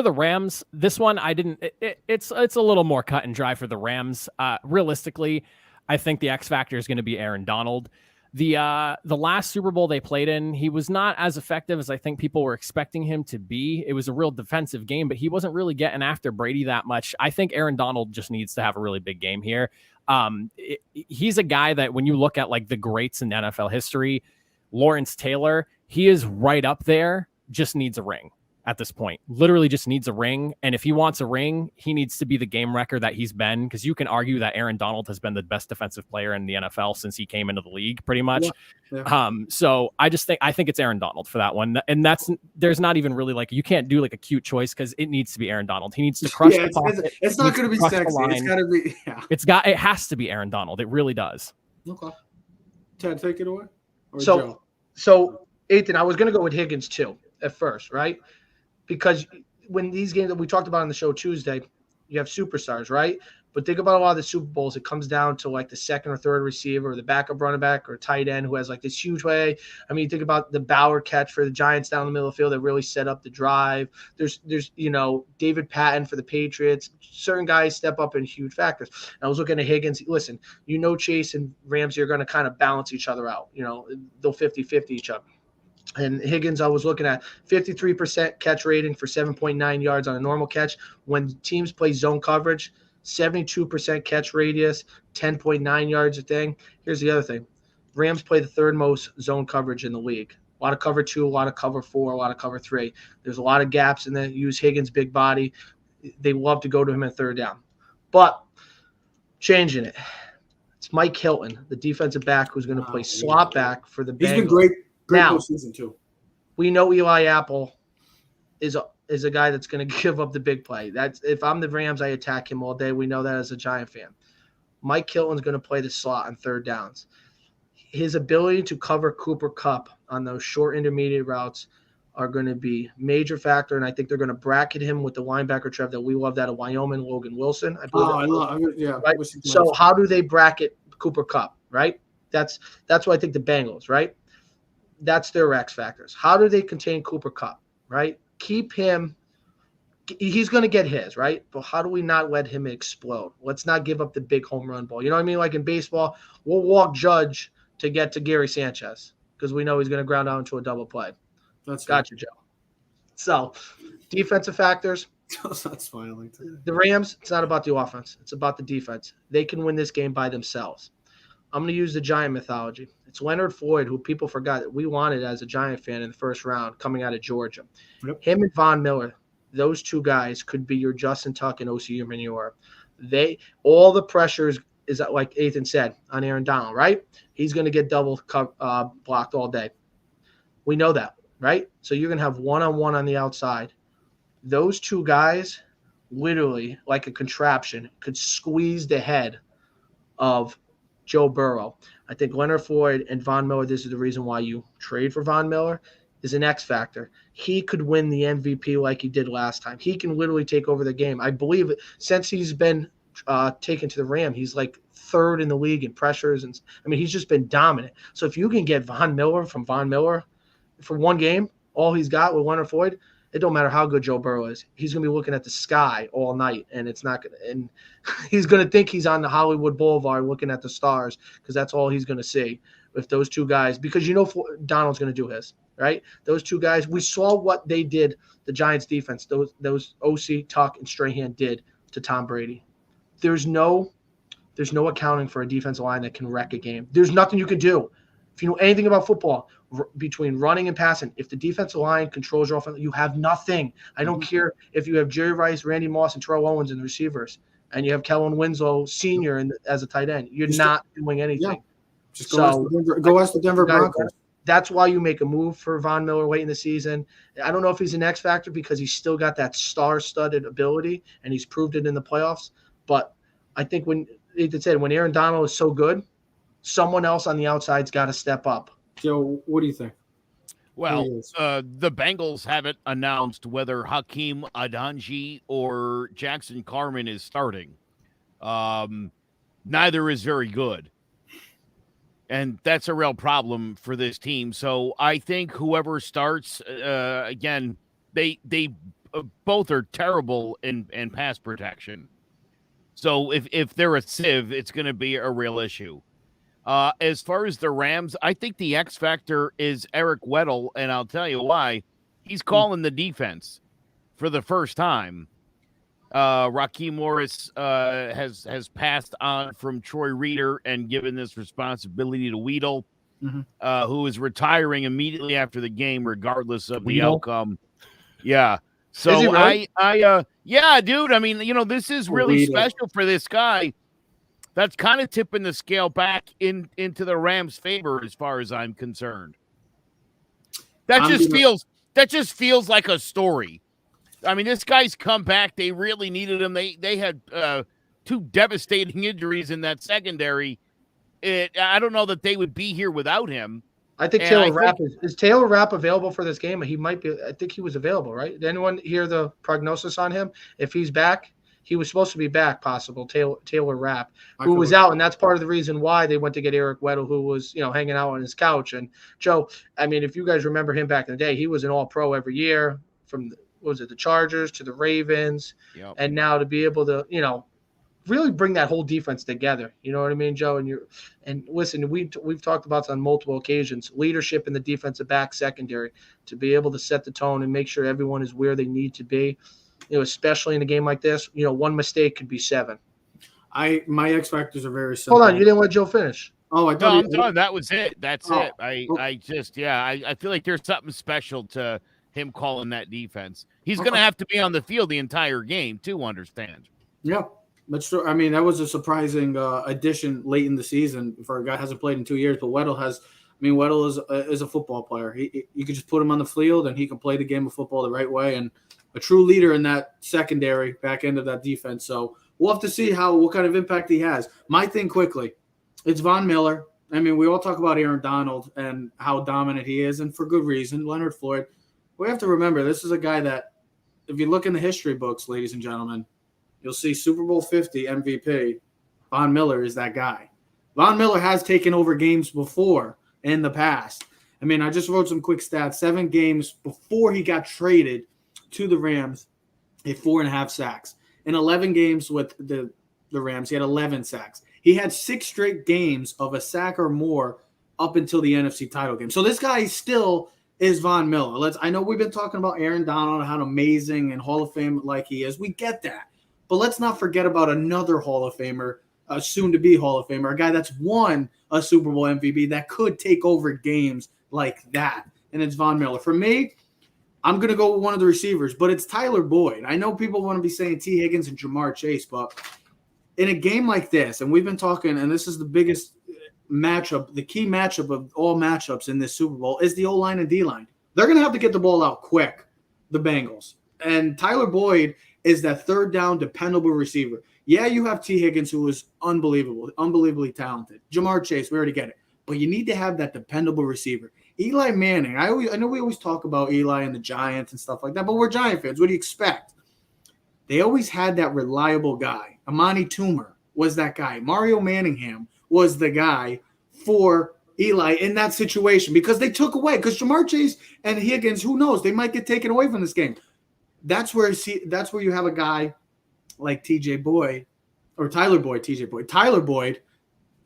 the Rams, this one it's a little more cut and dry for the Rams. Realistically, I think the X factor is going to be Aaron Donald. The last Super Bowl they played in, he was not as effective as I think people were expecting him to be. It was a real defensive game, but he wasn't really getting after Brady that much. I think Aaron Donald just needs to have a really big game here. He's a guy that when you look at like the greats in NFL history, Lawrence Taylor, he is right up there. Just needs a ring at this point. Literally just needs a ring. And if he wants a ring, he needs to be the game wrecker that he's been, because you can argue that Aaron Donald has been the best defensive player in the NFL since he came into the league, pretty much. Yeah. So I think it's Aaron Donald for that one. And there's not even really like, you can't do like a cute choice because it needs to be Aaron Donald. He needs to crush the pocket. It's not going to be sexy. It's got to be, it has to be Aaron Donald. It really does. Okay. Ted, take it away. So Ethan, I was going to go with Higgins too at first, right? Because when these games that we talked about on the show Tuesday, you have superstars, right? But think about a lot of the Super Bowls. It comes down to like the second or third receiver, or the backup running back, or tight end who has like this huge way. I mean, think about the Bauer catch for the Giants down the middle of the field that really set up the drive. There's David Patton for the Patriots. Certain guys step up in huge factors. And I was looking at Higgins. Listen, Chase and Ramsey are going to kind of balance each other out. They'll 50-50 each other. And Higgins, I was looking at 53% catch rating for 7.9 yards on a normal catch. When teams play zone coverage, 72% catch radius, 10.9 yards a thing. Here's the other thing. Rams play the third most zone coverage in the league. A lot of cover 2, a lot of cover 4, a lot of cover 3. There's a lot of gaps in there. Use Higgins' big body. They love to go to him at third down. But changing it. It's Mike Hilton, the defensive back who's going to play slot back for the Bengals. He's been great now, season too. We know Eli Apple is a guy that's going to give up the big play. That's, if I'm the Rams, I attack him all day. We know that as a Giant fan. Mike Hilton's going to play the slot on third downs. His ability to cover Cooper Kupp on those short intermediate routes are going to be major factor, and I think they're going to bracket him with the linebacker Trev that we love, that of Wyoming, Logan Wilson. Right? So how do they bracket Cooper Kupp, right? That's what I think the Bengals, right? That's their X factors. How do they contain Cooper Kupp, right? Keep him – he's going to get his, right? But how do we not let him explode? Let's not give up the big home run ball. You know what I mean? Like in baseball, we'll walk Judge to get to Gary Sanchez because we know he's going to ground out into a double play. That's gotcha, Joe. So, defensive factors. That's smiling. The Rams, it's not about the offense. It's about the defense. They can win this game by themselves. I'm going to use the Giant mythology. It's Leonard Floyd, who people forgot that we wanted as a Giant fan in the first round coming out of Georgia. Yep. Him and Von Miller, those two guys could be your Justin Tuck and O.C. Manure. All the pressures is, like Ethan said, on Aaron Donald, right? He's going to get double blocked all day. We know that, right? So you're going to have one-on-one on the outside. Those two guys, literally like a contraption, could squeeze the head of Joe Burrow. I think Leonard Floyd and Von Miller, this is the reason why you trade for Von Miller, is an X factor. He could win the MVP like he did last time. He can literally take over the game. I believe since he's been taken to the Ram, he's like third in the league in pressures. And I mean, he's just been dominant. So if you can get Von Miller for one game, all he's got with Leonard Floyd, it don't matter how good Joe Burrow is. He's going to be looking at the sky all night, and it's not going to – and he's going to think he's on the Hollywood Boulevard looking at the stars because that's all he's going to see with those two guys, because Donald's going to do his, right? Those two guys, we saw what they did, the Giants defense, those OC, Tuck, and Strahan did to Tom Brady. There's no accounting for a defensive line that can wreck a game. There's nothing you can do. if you know anything about football, between running and passing, if the defensive line controls your offense, you have nothing. I don't care if you have Jerry Rice, Randy Moss, and Terrell Owens in the receivers, and you have Kellen Winslow Sr. as a tight end. You're not doing anything. Yeah. Just go ask the Denver Broncos. That's why you make a move for Von Miller late in the season. I don't know if he's an X factor because he's still got that star-studded ability, and he's proved it in the playoffs. But I think when Aaron Donald is so good, someone else on the outside's got to step up. Joe, what do you think? Well, the Bengals haven't announced whether Hakeem Adeniji or Jackson Carman is starting. Neither is very good. And that's a real problem for this team. So I think whoever starts, again, they both are terrible in pass protection. So if they're a sieve, it's going to be a real issue. As far as the Rams, I think the X factor is Eric Weddle, and I'll tell you why. He's calling the defense for the first time. Raheem Morris has passed on from Troy Reeder and given this responsibility to Weedle, who is retiring immediately after the game, regardless of the outcome. Yeah. So really? Yeah, dude. I mean, this is really special for this guy. That's kind of tipping the scale back into the Rams' favor, as far as I'm concerned. That just feels like a story. I mean, this guy's come back. They really needed him. They had two devastating injuries in that secondary. I don't know that they would be here without him. I think Taylor Rapp is Taylor Rapp available for this game? He might be. I think he was available, right? Did anyone hear the prognosis on him? If he's back, he was supposed to be back. Possible Taylor Rapp, who was out, and that's part of the reason why they went to get Eric Weddle, who was hanging out on his couch. And Joe, I mean, if you guys remember him back in the day, he was an All-Pro every year from the Chargers to the Ravens, and now to be able to really bring that whole defense together. You know what I mean, Joe? And listen, we've talked about this on multiple occasions. Leadership in the defensive back secondary to be able to set the tone and make sure everyone is where they need to be. Especially in a game like this, one mistake could be 7. My X factors are very simple. Hold on, you didn't let Joe finish. Oh, I'm done. That was it. That's it. I feel like there's something special to him calling that defense. He's going to have to be on the field the entire game to understand. Yeah, that's true. I mean, that was a surprising addition late in the season for a guy who hasn't played in 2 years. But Weddle is a football player. You could just put him on the field and he can play the game of football the right way, and a true leader in that secondary back end of that defense. So we'll have to see what kind of impact he has. My thing quickly, it's Von Miller. I mean, we all talk about Aaron Donald and how dominant he is, and for good reason. Leonard Floyd. We have to remember, this is a guy that, if you look in the history books, ladies and gentlemen, you'll see Super Bowl 50 MVP. Von Miller is that guy. Von Miller has taken over games before in the past. I mean, I just wrote some quick stats. 7 games before he got traded to the Rams, he had 4.5 sacks. In 11 games with the Rams, he had 11 sacks. He had 6 straight games of a sack or more up until the NFC title game. So this guy still is Von Miller. I know we've been talking about Aaron Donald and how amazing and Hall of Fame like he is. We get that. But let's not forget about another Hall of Famer, a soon-to-be Hall of Famer, a guy that's won a Super Bowl MVP that could take over games like that. And it's Von Miller. For me, I'm going to go with one of the receivers, but it's Tyler Boyd. I know people want to be saying T. Higgins and Jamar Chase, but in a game like this, and we've been talking, and this is the biggest matchup, the key matchup of all matchups in this Super Bowl is the O-line and D-line. They're going to have to get the ball out quick, the Bengals. And Tyler Boyd is that third down dependable receiver. Yeah, you have T. Higgins, who is unbelievably talented. Jamar Chase, we already get it. But you need to have that dependable receiver. Eli Manning, I know we always talk about Eli and the Giants and stuff like that, but we're Giant fans. What do you expect? They always had that reliable guy. Amani Toomer was that guy. Mario Manningham was the guy for Eli in that situation because they took away. Because Jamar Chase and Higgins, who knows, they might get taken away from this game. That's where you have a guy like T.J. Boyd or Tyler Boyd. Tyler Boyd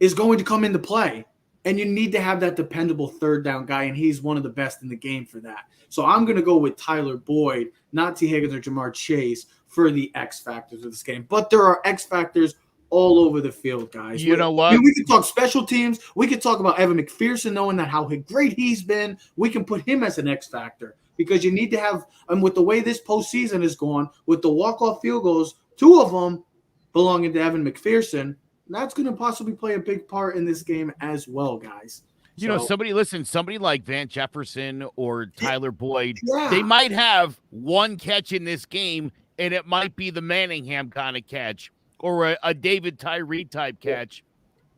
is going to come into play. And you need to have that dependable third down guy, and he's one of the best in the game for that. So I'm going to go with Tyler Boyd, not T. Higgins or Jamar Chase, for the X factors of this game. But there are X factors all over the field, guys. You know what? I mean, we could talk special teams. We could talk about Evan McPherson, knowing that how great he's been. We can put him as an X factor because you need to have, and with the way this postseason is going, with the walk-off field goals, 2 of them belonging to Evan McPherson, that's going to possibly play a big part in this game as well, guys. You know, somebody like Van Jefferson or Tyler Boyd, Yeah. they might have one catch in this game, and it might be the Manningham kind of catch or a David Tyree type catch.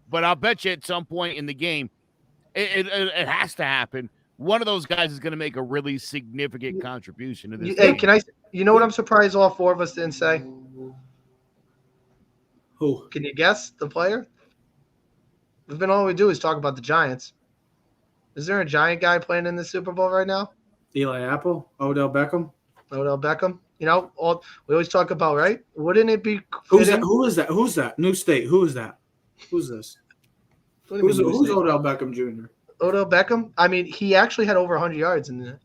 But I'll bet you at some point in the game, it has to happen. One of those guys is going to make a really significant contribution to this game. Hey, you know what I'm surprised all 4 of us didn't say? Who? Can you guess the player? All we do is talk about the Giants. Is there a Giant guy playing in the Super Bowl right now? Eli Apple, Odell Beckham. Odell Beckham. You know, we always talk about, right? Wouldn't it be? Who's that? Who is that? Who's that? New State. Who is that? Who's this? Who's Odell Beckham Jr.? Odell Beckham. I mean, he actually had over 100 yards in the.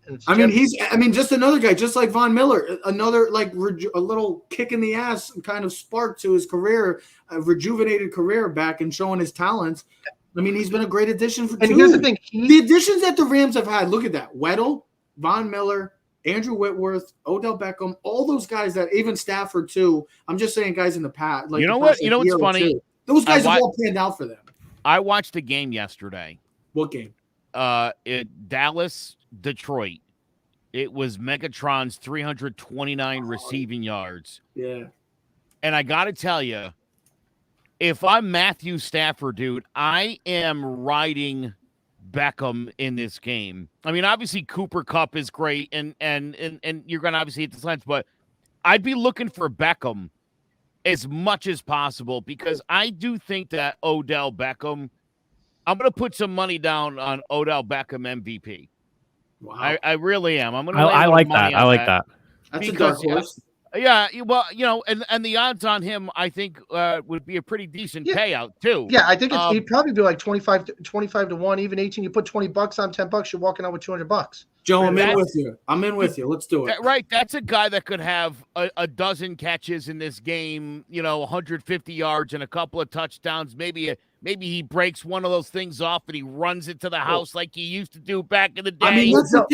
Just another guy, just like Von Miller, another like a little kick in the ass kind of spark to his career, a rejuvenated career back and showing his talents. I mean, he's been a great addition for 2. And here's the thing: the additions that the Rams have had. Look at that: Weddle, Von Miller, Andrew Whitworth, Odell Beckham, all those guys that even Stafford too. I'm just saying, guys in the past. Like you know what? You know what's funny? Those guys have all panned out for them. I watched the game yesterday. What game? Dallas, Detroit. It was Megatron's 329 receiving yards. Yeah. And I got to tell you, if I'm Matthew Stafford, dude, I am riding Beckham in this game. I mean, obviously Cooper Kupp is great, and you're going to obviously hit the lens, but I'd be looking for Beckham as much as possible because I do think that Odell Beckham, I'm going to put some money down on Odell Beckham MVP. Wow. I really am. I'm going to. I like that. I like that. That's a dark horse. Yeah, well, you know, and the odds on him, I think, would be a pretty decent payout too. Yeah, I think he'd probably be like 25 to 1, even 18. You put $20 on $10, you're walking out with $200. Joe, I'm in with you. Let's do it. Right, that's a guy that could have a dozen catches in this game. You know, 150 yards and a couple of touchdowns. Maybe he breaks one of those things off and he runs it to the house like he used to do back in the day. I mean, that's the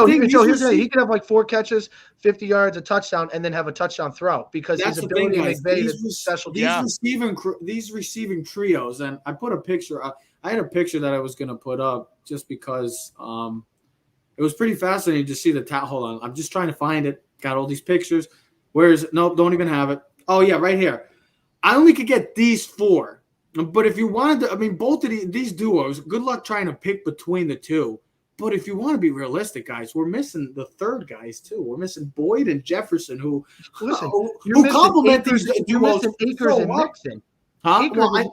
thing. He could have like 4 catches, 50 yards, a touchdown, and then have a touchdown throw because that's his ability to make special. These receiving trios, and I put a picture. I had a picture that I was going to put up just because it was pretty fascinating to see the hold on, I'm just trying to find it. Got all these pictures. Where is it? Nope, don't even have it. Oh yeah, right here. I only could get these 4. But if you wanted to, I mean, both of these duos, good luck trying to pick between the 2. But if you want to be realistic, guys, we're missing the third guys, too. We're missing Boyd and Jefferson, who complement these duos. You're missing Akers and Mixon. Huh?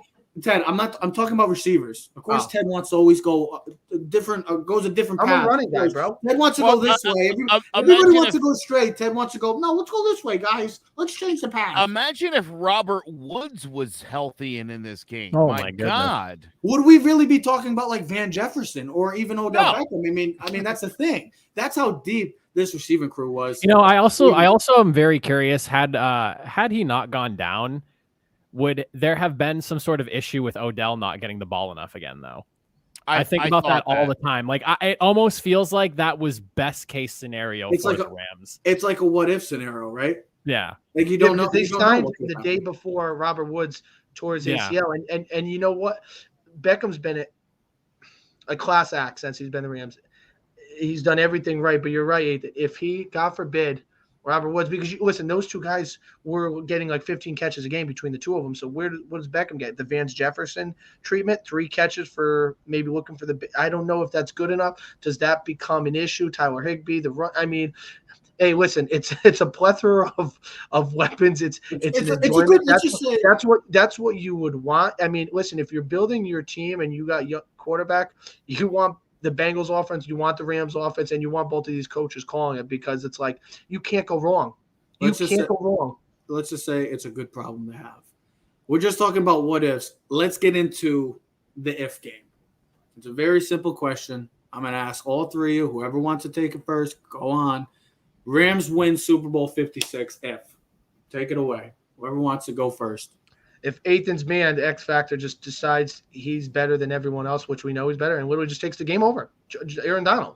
Ted, I'm talking about receivers. Of course, Ted wants to always go goes a different path. I'm a running guy, bro. Ted wants to go this way. Everybody wants to go straight. Ted wants to go, no, let's go this way, guys. Let's change the path. Imagine if Robert Woods was healthy and in this game. Oh, my God. Would we really be talking about like Van Jefferson or even Odell Beckham? I mean, that's the thing. That's how deep this receiving crew was. You know, I also am very curious. Had he not gone down, would there have been some sort of issue with Odell not getting the ball enough again, though? I think about that all the time. Like, it almost feels like that was best case scenario for the Rams. It's like a what if scenario, right? Yeah. Like you don't know. They signed the day before Robert Woods tore his ACL, and you know what? Beckham's been a class act since he's been the Rams. He's done everything right, but you're right. If he, God forbid, Robert Woods, because listen, those 2 guys were getting like 15 catches a game between the 2 of them. So what does Beckham get? The Van Jefferson treatment, 3 catches for maybe looking for I don't know if that's good enough. Does that become an issue? Tyler Higbee, the run. I mean, hey, listen, it's a plethora of weapons. It's an enjoyment. That's what you would want. I mean, listen, if you're building your team and you got young quarterback, you want the Bengals offense, you want the Rams offense, and you want both of these coaches calling it because it's like you can't go wrong. Let's just say it's a good problem to have. We're just talking about what ifs. Let's get into the if game. It's a very simple question. I'm going to ask all 3 of you. Whoever wants to take it first, go on. Rams win Super Bowl 56 if. Take it away. Whoever wants to go first. If Ethan's man, the X Factor, just decides he's better than everyone else, which we know he's better, and literally just takes the game over, Aaron Donald.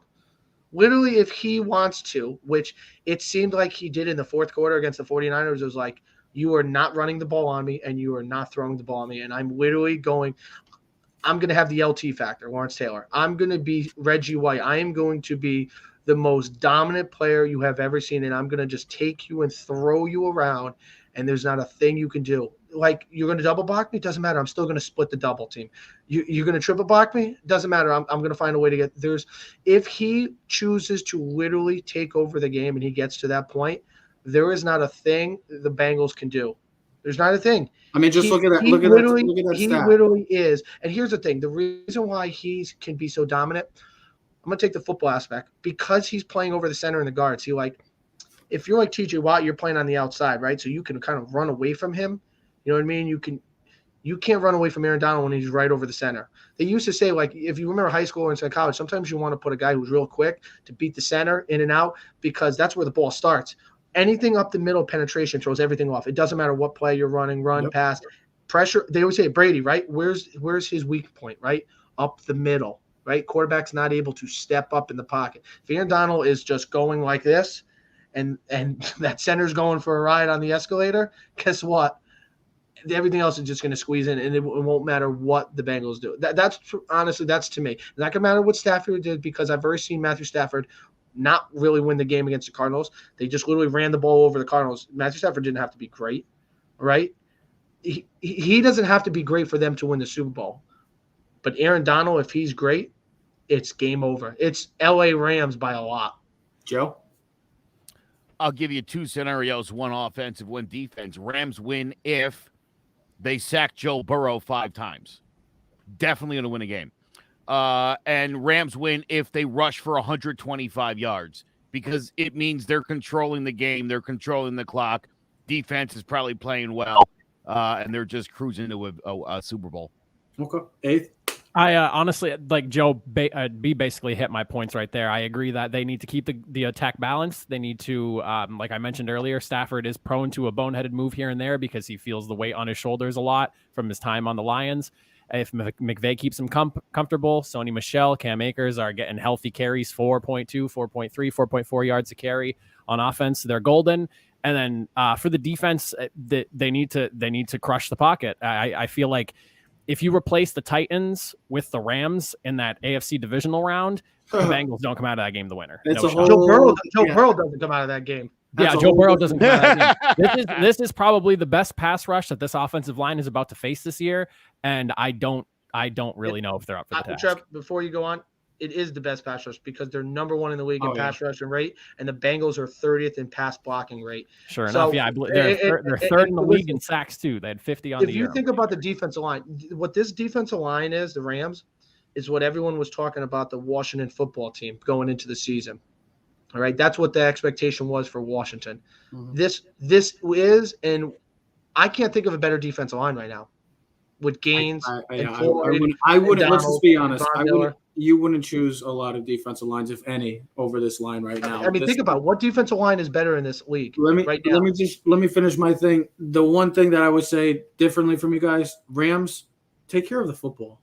Literally, if he wants to, which it seemed like he did in the fourth quarter against the 49ers, it was like, you are not running the ball on me and you are not throwing the ball on me. And I'm literally going – I'm going to have the LT factor, Lawrence Taylor. I'm going to be Reggie White. I am going to be the most dominant player you have ever seen, and I'm going to just take you and throw you around, and there's not a thing you can do. Like, you're going to double block me? Doesn't matter. I'm still going to split the double team. You're going to triple block me? Doesn't matter. I'm going to find a way to get – if he chooses to literally take over the game and he gets to that point, there is not a thing the Bengals can do. There's not a thing. I mean, just look at that. Look at that He stat. literally is. And here's the thing. The reason why he can be so dominant, I'm going to take the football aspect. Because he's playing over the center and the guards, if you're like TJ Watt, you're playing on the outside, right? So you can kind of run away from him. You know what I mean? You can't run away from Aaron Donald when he's right over the center. They used to say, like, if you remember high school or in college, sometimes you want to put a guy who's real quick to beat the center in and out because that's where the ball starts. Anything up the middle penetration throws everything off. It doesn't matter what play you're running, pass, pressure. They always say, Brady, right? Where's his weak point, right? Up the middle, right? Quarterback's not able to step up in the pocket. If Aaron Donald is just going like this and that center's going for a ride on the escalator, guess what? Everything else is just going to squeeze in, and it won't matter what the Bengals do. That's honestly, that's to me. It's not going to matter what Stafford did because I've already seen Matthew Stafford not really win the game against the Cardinals. They just literally ran the ball over the Cardinals. Matthew Stafford didn't have to be great, right? He doesn't have to be great for them to win the Super Bowl. But Aaron Donald, if he's great, it's game over. It's L.A. Rams by a lot. Joe? I'll give you two scenarios, one offensive, one defense. Rams win if they sack Joe Burrow 5 times. Definitely going to win a game. And Rams win if they rush for 125 yards because it means they're controlling the game. They're controlling the clock. Defense is probably playing well, and they're just cruising to a Super Bowl. Okay. Eighth. I honestly, like Joe B basically hit my points right there. I agree that they need to keep the attack balanced. They need to, like I mentioned earlier, Stafford is prone to a boneheaded move here and there because he feels the weight on his shoulders a lot from his time on the Lions. If McVay keeps him comfortable, Sony Michel, Cam Akers are getting healthy carries, 4.2, 4.3, 4.4 yards a carry on offense. They're golden. And then for the defense, they need to crush the pocket. I feel like if you replace the Titans with the Rams in that AFC divisional round, the Bengals don't come out of that game the winner. It's no a shot. whole- Joe Burrow doesn't come out of that game. Yeah, Joe Burrow doesn't come out of that game. This is probably the best pass rush that this offensive line is about to face this year, and I don't really know if they're up for the task. Trev, before you go on, it is the best pass rush because they're number 1 in the league in pass rush and rate, and the Bengals are 30th in pass blocking rate. Sure So, enough, yeah, they're third in the league in sacks too. They had 50 on the year. If you think about the defensive line, what this defensive line is, the Rams, is what everyone was talking about the Washington football team going into the season. All right, that's what the expectation was for Washington. Mm-hmm. This is, and I can't think of a better defensive line right now with Gaines. I wouldn't. Let's just be honest. You wouldn't choose a lot of defensive lines, if any, over this line right now. I mean, think about what defensive line is better in this league. Let now. me finish my thing. The one thing that I would say differently from you guys, Rams, take care of the football,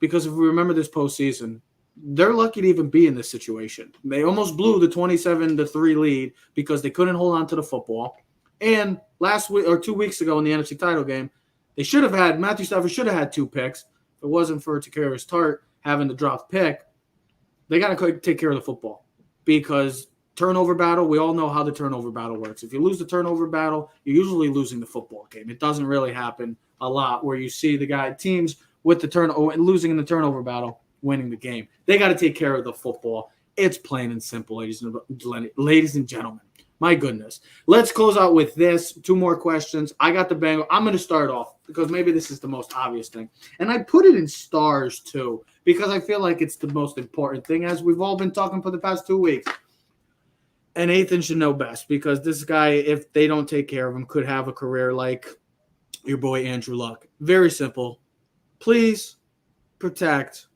because if we remember this postseason, they're lucky to even be in this situation. They almost blew the 27-3 lead because they couldn't hold on to the football. And last week or 2 weeks ago in the NFC title game, Matthew Stafford should have had 2 picks. If it wasn't for Takara's Tart having the dropped pick, they got to take care of the football, because turnover battle, we all know how the turnover battle works. If you lose the turnover battle, you're usually losing the football game. It doesn't really happen a lot where you see teams with the losing in the turnover battle, winning the game. They got to take care of the football. It's plain and simple, ladies and gentlemen. My goodness. Let's close out with this. 2 more questions. I got the Bengals. I'm going to start off because maybe this is the most obvious thing. And I put it in stars too because I feel like it's the most important thing, as we've all been talking for the past 2 weeks. And Ethan should know best, because this guy, if they don't take care of him, could have a career like your boy Andrew Luck. Very simple. Please protect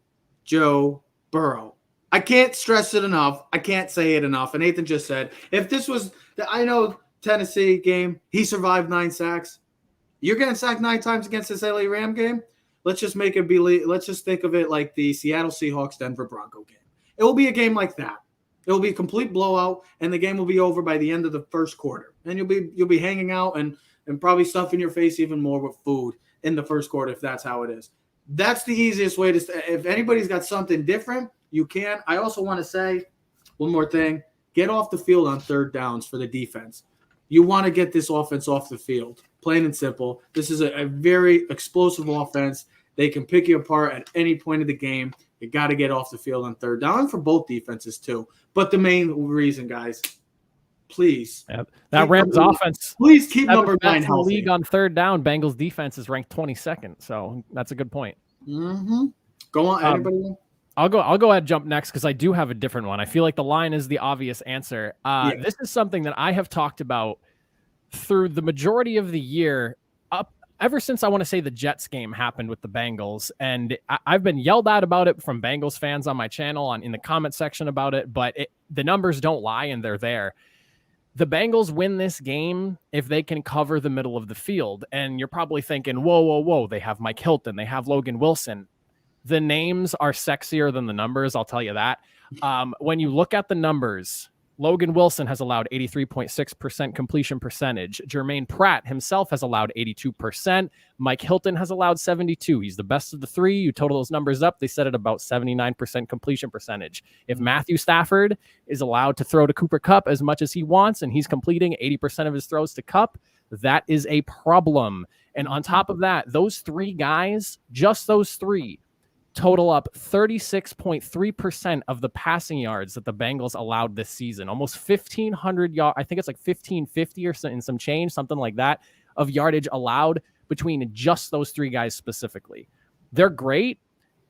Joe Burrow. I can't stress it enough. I can't say it enough. And Nathan just said, if this was I know Tennessee game, he survived 9 sacks. You're getting sacked 9 times against this LA Ram game. Let's just think of it like the Seattle Seahawks Denver Bronco game. It will be a game like that. It will be a complete blowout, and the game will be over by the end of the first quarter. And you'll be hanging out and probably stuffing your face even more with food in the first quarter if that's how it is. That's the easiest way to. If anybody's got something different, you can. I also want to say one more thing. Get off the field on third downs for the defense. You want to get this offense off the field, plain and simple. This is a very explosive offense. They can pick you apart at any point of the game. You got to get off the field on third down for both defenses too. But the main reason, guys, please. That Rams offense. Please keep number 9 healthy. League on third down. Bengals defense is ranked 22nd. So that's a good point. Mm-hmm. Go on. Anybody? I'll go ahead and jump next because I do have a different one. I feel like the line is the obvious answer. This is something that I have talked about through the majority of the year, ever since I want to say the Jets game happened with the Bengals. And I've been yelled at about it from Bengals fans on my channel, in the comment section about it, but the numbers don't lie and they're there. The Bengals win this game if they can cover the middle of the field. And you're probably thinking, whoa, they have Mike Hilton, they have Logan Wilson. The names are sexier than the numbers, I'll tell you that. When you look at the numbers, Logan Wilson has allowed 83.6% completion percentage. Jermaine Pratt himself has allowed 82%. Mike Hilton has allowed 72. He's the best of the three. You total those numbers up, they set at about 79% completion percentage. If Matthew Stafford is allowed to throw to Cooper Kupp as much as he wants, and he's completing 80% of his throws to Kupp, that is a problem. And on top of that, those three guys, just those three, total up 36.3% of the passing yards that the Bengals allowed this season. Almost 1,500 yards. I think it's like 1,550 or in some change, something like that, of yardage allowed between just those three guys specifically. They're great.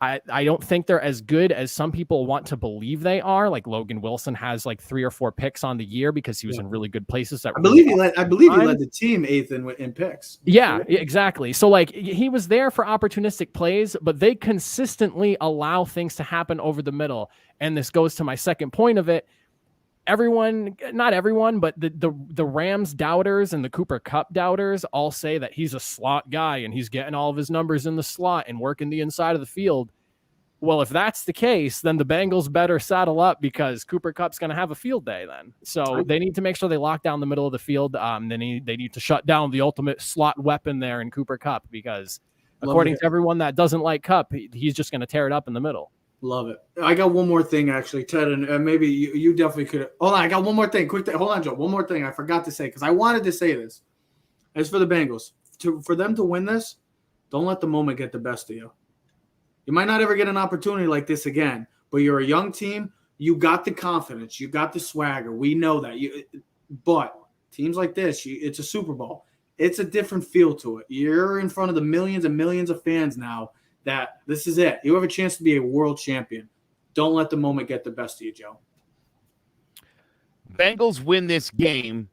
I don't think they're as good as some people want to believe they are. Like Logan Wilson has like 3 or 4 picks on the year because he was in really good places. I believe he led the team 8th in picks. Yeah, exactly. So like he was there for opportunistic plays, but they consistently allow things to happen over the middle. And this goes to my second point of it. Not everyone, but the Rams doubters and the Cooper Kupp doubters all say that he's a slot guy and he's getting all of his numbers in the slot and working the inside of the field. Well, if that's the case, then the Bengals better saddle up because Cooper Kupp's going to have a field day then. So they need to make sure they lock down the middle of the field. They need to shut down the ultimate slot weapon there in Cooper Kupp because according to everyone that doesn't like Kupp, he's just going to tear it up in the middle. Love it. I got one more thing, actually, Ted, and maybe you definitely could. Hold on, I got one more thing. Quick thing. Hold on, Joe. One more thing I forgot to say because I wanted to say this. As for the Bengals, for them to win this, don't let the moment get the best of you. You might not ever get an opportunity like this again, but you're a young team. You got the confidence. You got the swagger. We know that. But teams like this, it's a Super Bowl. It's a different feel to it. You're in front of the millions and millions of fans now. That this is it. You have a chance to be a world champion. Don't let the moment get the best of you, Joe. Bengals win this game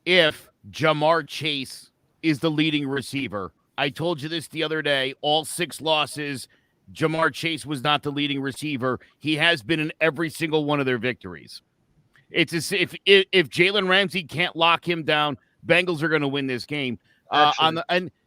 if Jamar Chase is the leading receiver. I told you this the other day. All 6 losses, Jamar Chase was not the leading receiver. He has been in every single one of their victories. It's as if Jalen Ramsey can't lock him down, Bengals are going to win this game. Are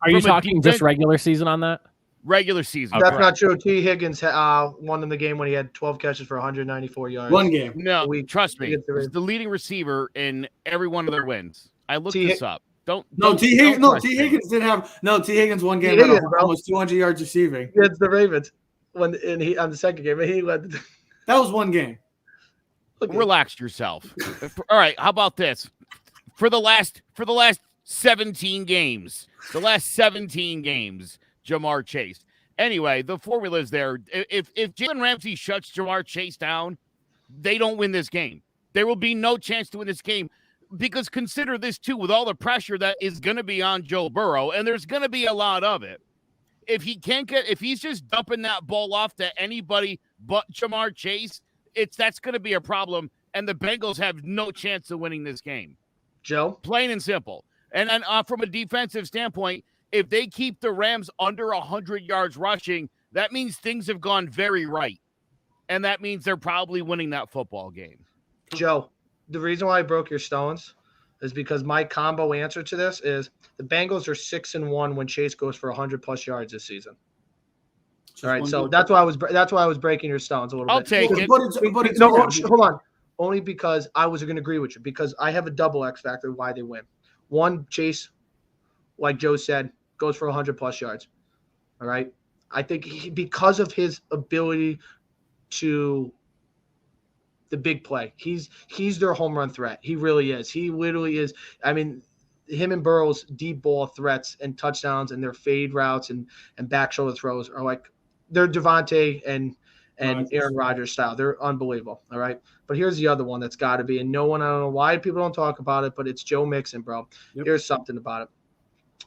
you talking just regular season on that? Regular season. That's not true. T. Higgins won in the game when he had 12 catches for 194 yards. One game. No, trust me. He's the leading receiver in every one of their wins. I looked this up. T. Higgins didn't have. No, T. Higgins one game had almost 200 yards receiving. It's the Ravens on the second game. He led. That was one game. Okay. Relax yourself. All right. How about this? For the last 17 games, Jamar Chase. Anyway, the formula is there. If Jalen Ramsey shuts Jamar Chase down, they don't win this game. There will be no chance to win this game because consider this too, with all the pressure that is going to be on Joe Burrow, and there's going to be a lot of it. If he's just dumping that ball off to anybody but Jamar Chase, that's going to be a problem, and the Bengals have no chance of winning this game. Joe? Plain and simple. And from a defensive standpoint, if they keep the Rams under 100 yards rushing, that means things have gone very right. And that means they're probably winning that football game. Joe, the reason why I broke your stones is because my combo answer to this is the Bengals are 6-1 when Chase goes for 100+ yards this season. All right, so that's why I was breaking your stones a little I'll bit. take it. But it's Hold on. Only because I was going to agree with you, because I have a double X factor why they win. One, Chase, like Joe said, goes for 100+ yards. All right. I think because of his ability to the big play, he's their home run threat. He really is. He literally is. I mean, him and Burrow's deep ball threats and touchdowns and their fade routes and back shoulder throws are like they're Devontae and Aaron Rodgers style. They're unbelievable. All right. But here's the other one that's got to be, and I don't know why people don't talk about it, but it's Joe Mixon, bro. Yep. Here's something about it.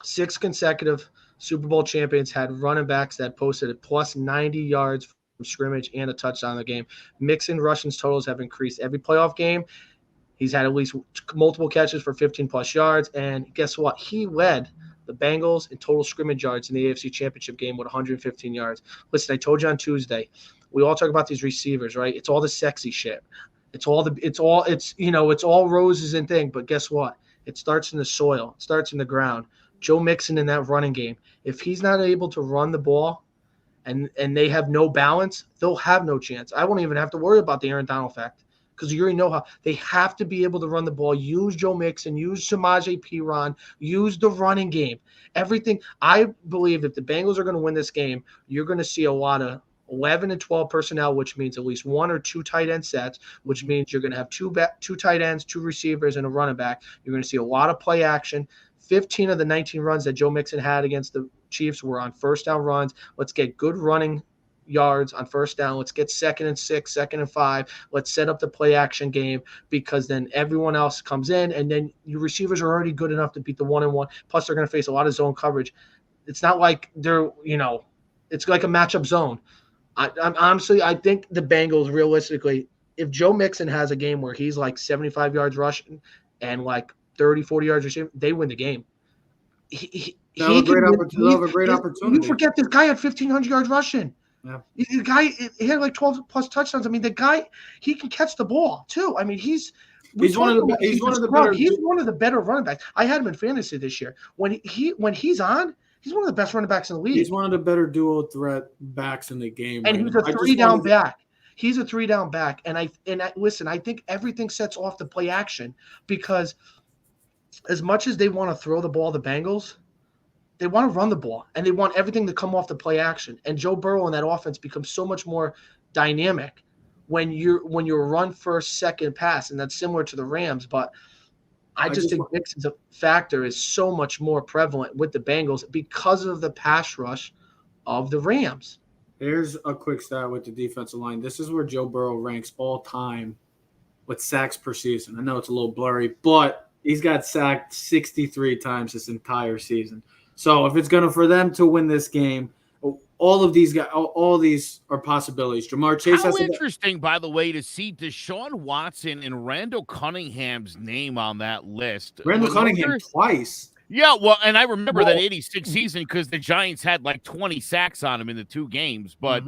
6 consecutive Super Bowl champions had running backs that posted a plus 90 yards from scrimmage and a touchdown in the game. Mixon rushing totals have increased every playoff game. He's had at least multiple catches for 15+ yards. And guess what? He led the Bengals in total scrimmage yards in the AFC Championship game with 115 yards. Listen, I told you on Tuesday, we all talk about these receivers, right? It's all the sexy shit. It's all roses and things. But guess what? It starts in the soil. It starts in the ground. Joe Mixon in that running game, if he's not able to run the ball and they have no balance, they'll have no chance. I won't even have to worry about the Aaron Donald effect, because you already know how they have to be able to run the ball, use Joe Mixon, use Samaje Perine, use the running game. Everything. I believe if the Bengals are going to win this game, you're going to see a lot of 11 and 12 personnel, which means at least 1 or 2 tight end sets, which means you're going to have 2 tight ends, 2 receivers, and a running back. You're going to see a lot of play action. 15 of the 19 runs that Joe Mixon had against the Chiefs were on first down runs. Let's get good running yards on first down. Let's get 2nd and 6, 2nd and 5. Let's set up the play action game, because then everyone else comes in, and then your receivers are already good enough to beat the 1-on-1. Plus, they're going to face a lot of zone coverage. It's not like they're, it's like a matchup zone. I think the Bengals, realistically, if Joe Mixon has a game where he's like 75 yards rushing and like 30, 40 yards receiving, they win the game. They'll have a great opportunity. You forget this guy had 1,500 yards rushing. Yeah. The guy, he had like 12+ touchdowns. I mean, the guy, he can catch the ball too. I mean, he's one of the better running backs. I had him in fantasy this year. When he's on, he's one of the best running backs in the league. He's one of the better dual threat backs in the game. And he's a 3-down back. He's a 3-down back. And listen, I think everything sets off the play action, because as much as they want to throw the ball, the Bengals, they want to run the ball, and they want everything to come off the play action. And Joe Burrow in that offense becomes so much more dynamic when you're run first, second pass, and that's similar to the Rams. But I just think Mixon's factor is so much more prevalent with the Bengals because of the pass rush of the Rams. Here's a quick stat with the defensive line. This is where Joe Burrow ranks all time with sacks per season. I know it's a little blurry, but he's got sacked 63 times this entire season. So if it's for them to win this game, all these are possibilities. Jamar Chase. How interesting, by the way, to see Deshaun Watson and Randall Cunningham's name on that list. Randall Cunningham twice. Yeah, well, and I remember that 86 season because the Giants had like 20 sacks on him in the 2 games. But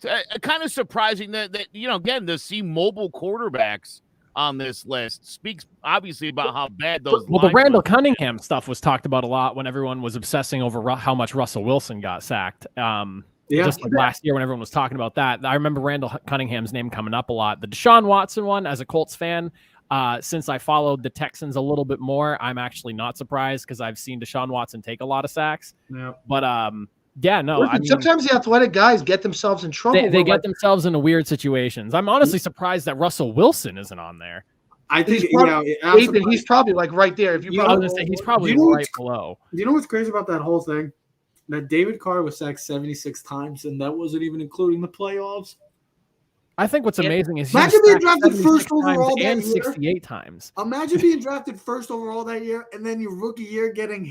it's kind of surprising that again, to see mobile quarterbacks on this list speaks obviously about how bad those. Well, the Randall Cunningham stuff was talked about a lot when everyone was obsessing over how much Russell Wilson got sacked. Just like last year when everyone was talking about that, I remember Randall Cunningham's name coming up a lot. The Deshaun Watson one, as a Colts fan, since I followed the Texans a little bit more, I'm actually not surprised because I've seen Deshaun Watson take a lot of sacks. Yeah. But sometimes the athletic guys get themselves in trouble. They get themselves into weird situations. I'm honestly surprised that Russell Wilson isn't on there. I think he's probably like right there. He's probably right below. You know what's crazy about that whole thing? That David Carr was sacked 76 times, and that wasn't even including the playoffs. I think what's amazing is imagine being drafted first overall and 68 times. Imagine being drafted first overall that year, and then your rookie year getting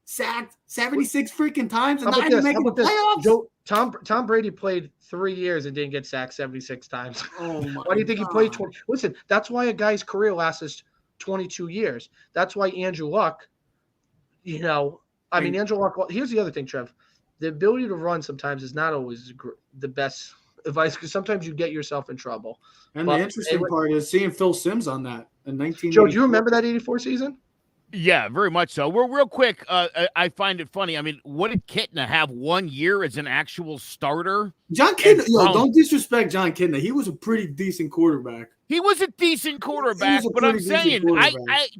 sacked 76 freaking times, and not even making the playoffs. Joe, Tom Brady played 3 years and didn't get sacked 76 times. Oh my Why do you think he played 20? Listen, that's why a guy's career lasts 22 years. That's why Andrew Luck, Andrew Luck. Here's the other thing, Trev. The ability to run sometimes is not always the best advice because sometimes you get yourself in trouble. And But the interesting part is seeing Phil Simms on that in 1984. Joe, do you remember that 84 season? Yeah, very much so. We're real quick. I find it funny. I mean, what did Kitna have 1 year as an actual starter? John Kitna, don't disrespect John Kitna. He was a pretty decent quarterback. He was a decent quarterback, but I'm saying,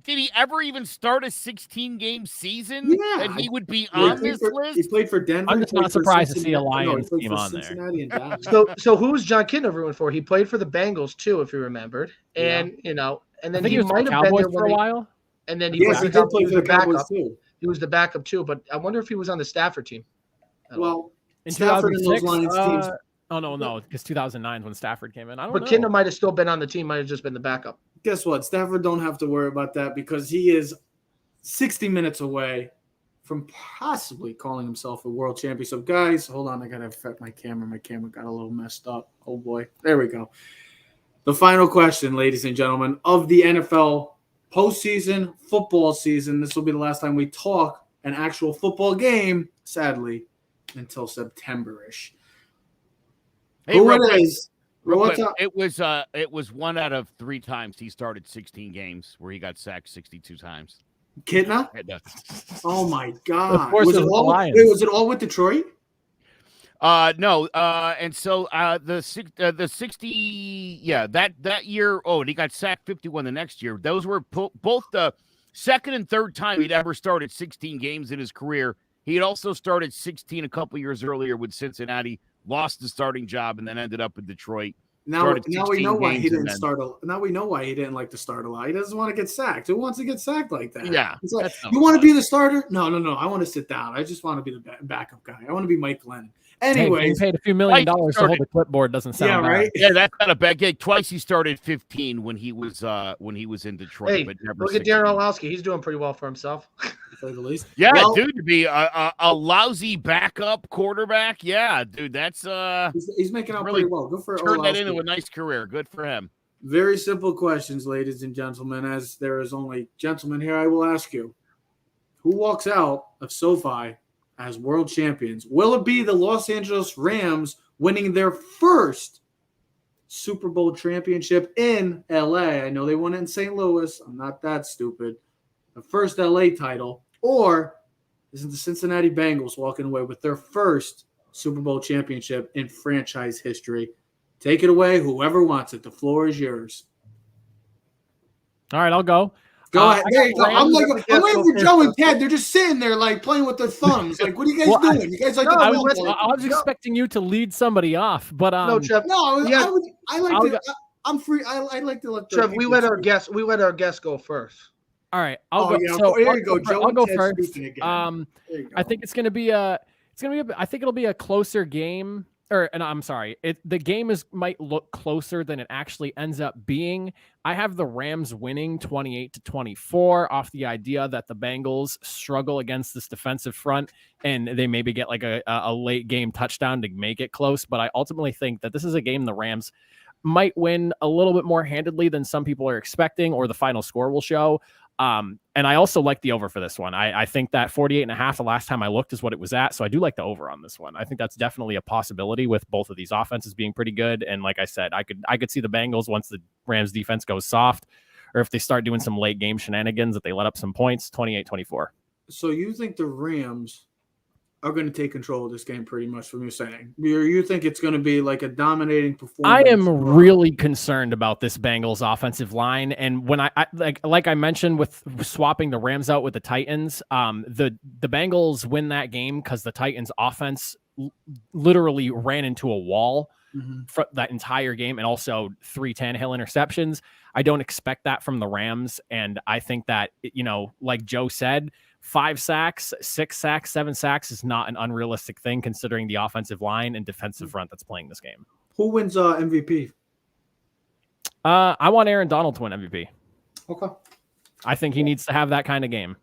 did he ever even start a 16-game season? Yeah, and he would be on this list. He played for Denver. I'm just not surprised to see a Lions team on there. So who was John Kitna rooting for? He played for the Bengals too, if you remembered. And and then he might have been there for a while. And then he did play for the Cowboys too. He was the backup too, but I wonder if he was on the Stafford team. Well, in Stafford and those 2006, Lions teams. Oh no, because 2009 when Stafford came in. I don't know. But Kitna might have still been on the team. Might have just been the backup. Guess what? Stafford don't have to worry about that because he is 60 minutes away from possibly calling himself a world champion. So, guys, hold on. I got to affect my camera. My camera got a little messed up. Oh, boy. There we go. The final question, ladies and gentlemen, of the NFL postseason football season. This will be the last time we talk an actual football game, sadly, until September-ish. Hey, Who it is? It was 1 out of 3 times he started 16 games where he got sacked 62 times. Kitna? Oh my God! Of course, was it all with Detroit? No. And so the 60, that year. Oh, and he got sacked 51 the next year. Those were both the second and third time he'd ever started 16 games in his career. He had also started 16 a couple years earlier with Cincinnati, lost the starting job, and then ended up in Detroit. Now we know why he didn't start. Now we know why he didn't like to start a lot. He doesn't want to get sacked. Who wants to get sacked like that? Yeah. He's like, you want to be the starter? No. I want to sit down. I just want to be the backup guy. I want to be Mike Glennon. Anyway, he paid a few $1 million to hold the clipboard. Doesn't sound right. Yeah, that's not a bad gig. Twice he started 15 when he was in Detroit. Hey, but never look at Darren Orlowski. He's doing pretty well for himself. The least. Yeah, dude, to be a lousy backup quarterback. Yeah, dude, that's he's making out really pretty well. Good for turn Orlowski. that into a nice career. Good for him. Very simple questions, ladies and gentlemen. As there is only gentlemen here, I will ask you: who walks out of SoFi as world champions? Will it be the Los Angeles Rams winning their first Super Bowl championship in LA? I know they won it in St. Louis. I'm not that stupid. The first LA title. Or is it the Cincinnati Bengals walking away with their first Super Bowl championship in franchise history? Take it away, whoever wants it. The floor is yours. All right, I'll go. Go ahead. There you go. I'm waiting for Joe and Ted. They're just sitting there like playing with their thumbs. Like, what are you guys doing? You guys like I was expecting you to lead somebody off, but no, Trev. No, I like to. I'm free. I like to let Trev. We let our guests go first. All right, I'll go. Yeah, so there you go, Joe. I'll go first. I think it's gonna be a. I think it'll be a closer game. I'm sorry. The game might look closer than it actually ends up being. I have the Rams winning 28-24 off the idea that the Bengals struggle against this defensive front and they maybe get like a late game touchdown to make it close. But I ultimately think that this is a game the Rams might win a little bit more handedly than some people are expecting, or the final score will show. And I also like the over for this one. I think that 48.5 the last time I looked is what it was at. So I do like the over on this one. I think that's definitely a possibility with both of these offenses being pretty good. And like I said, I could see the Bengals once the Rams defense goes soft, or if they start doing some late game shenanigans that they let up some points, 28-24. So you think the Rams are going to take control of this game pretty much from you saying? You think it's going to be like a dominating performance? I am really concerned about this Bengals offensive line. And when I like I mentioned with swapping the Rams out with the Titans, the Bengals win that game because the Titans offense literally ran into a wall for that entire game, and also 3 Tannehill interceptions. I don't expect that from the Rams. And I think that, like Joe said, 5 sacks, 6 sacks, 7 sacks is not an unrealistic thing considering the offensive line and defensive front that's playing this game. Who wins MVP? I want Aaron Donald to win MVP. Okay. I think he needs to have that kind of game.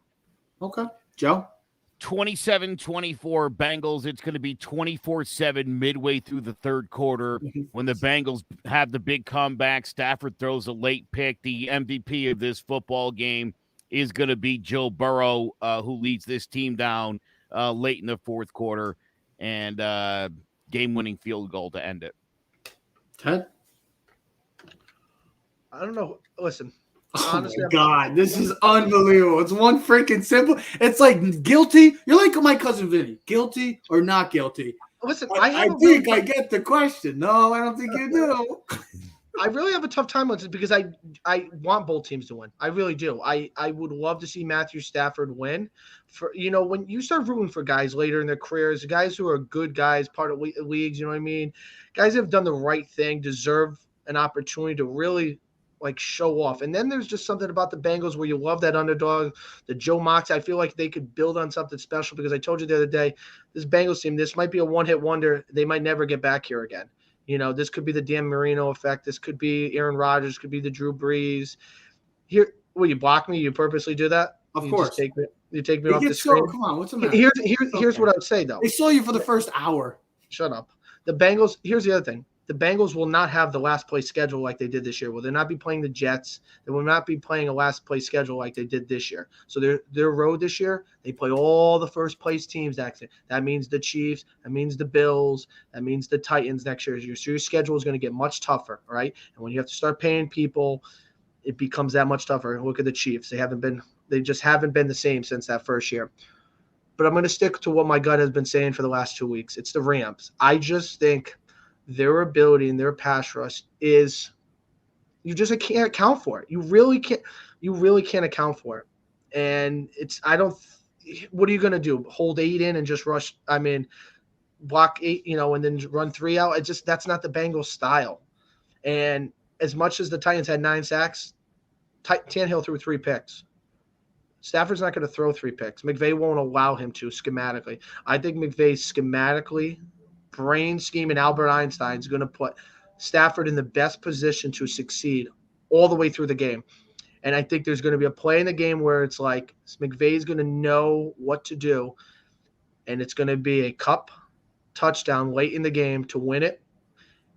Okay. Joe? 27-24 Bengals. It's going to be 24-7 midway through the third quarter when the Bengals have the big comeback. Stafford throws a late pick. The MVP of this football game is going to be Joe Burrow, who leads this team down late in the fourth quarter, and game-winning field goal to end it. Ted? I don't know. Listen, Oh honestly, my God, this is unbelievable. It's one freaking simple. It's like guilty. You're like my cousin Vinny. Guilty or not guilty? listen. I think I get the question. No, I don't think you do. I really have a tough time with it because I want both teams to win. I really do. I would love to see Matthew Stafford win. For when you start rooting for guys later in their careers, guys who are good guys, part of leagues, you know what I mean? Guys that have done the right thing deserve an opportunity to really show off. And then there's just something about the Bengals where you love that underdog, the Joe Mox. I feel like they could build on something special because I told you the other day, this Bengals team, this might be a one-hit wonder. They might never get back here again. This could be the Dan Marino effect. This could be Aaron Rodgers. Could be the Drew Brees. Here, will you block me? You purposely do that? Of course. You take me off the screen. Come on, what's the matter? Here's what I would say though. They saw you for the first hour. Shut up. The Bengals. Here's the other thing. The Bengals will not have the last place schedule like they did this year. Will they not be playing the Jets? They will not be playing a last place schedule like they did this year. So their road this year, they play all the first place teams. Actually, that means the Chiefs. That means the Bills. That means the Titans next year. So your schedule is going to get much tougher, right? And when you have to start paying people, it becomes that much tougher. Look at the Chiefs. They just haven't been the same since that first year. But I'm going to stick to what my gut has been saying for the last 2 weeks. It's the Rams. I just think their ability and their pass rush is you just can't account for it. You really can't account for it. And what are you going to do? Hold 8 in and just rush? I mean, block 8, and then run 3 out. That's not the Bengals style. And as much as the Titans had 9 sacks, Tannehill threw 3 picks. Stafford's not going to throw 3 picks. McVay won't allow him to schematically. I think McVay schematically, brain scheme, and Albert Einstein is going to put Stafford in the best position to succeed all the way through the game. And I think there's going to be a play in the game where it's like McVay's going to know what to do, and it's going to be a cup touchdown late in the game to win it.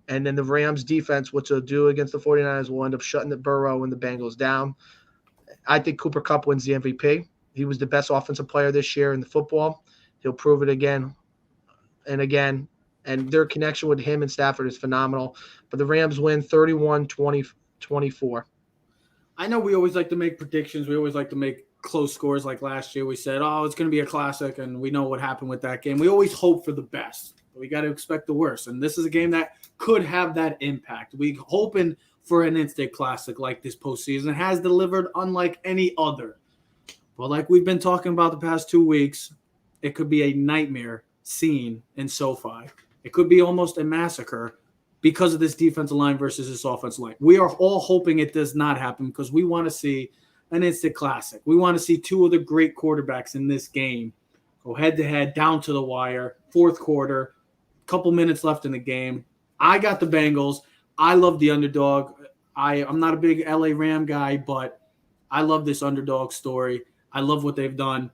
And then the Rams defense, which they'll do against the 49ers, will end up shutting the Burrow and the Bengals down. I think Cooper Kupp wins the MVP. He was the best offensive player this year in the football. He'll prove it again and again. And their connection with him and Stafford is phenomenal. But the Rams win 31-24. I know we always like to make predictions. We always like to make close scores like last year. We said, it's going to be a classic, and we know what happened with that game. We always hope for the best, but we got to expect the worst. And this is a game that could have that impact. We're hoping for an instant classic like this postseason. It has delivered unlike any other. But like we've been talking about the past 2 weeks, it could be a nightmare scene in SoFi. It could be almost a massacre because of this defensive line versus this offensive line. We are all hoping it does not happen because we want to see an instant classic. We want to see 2 of the great quarterbacks in this game go head-to-head, down to the wire, fourth quarter, couple minutes left in the game. I got the Bengals. I love the underdog. I'm not a big LA Ram guy, but I love this underdog story. I love what they've done.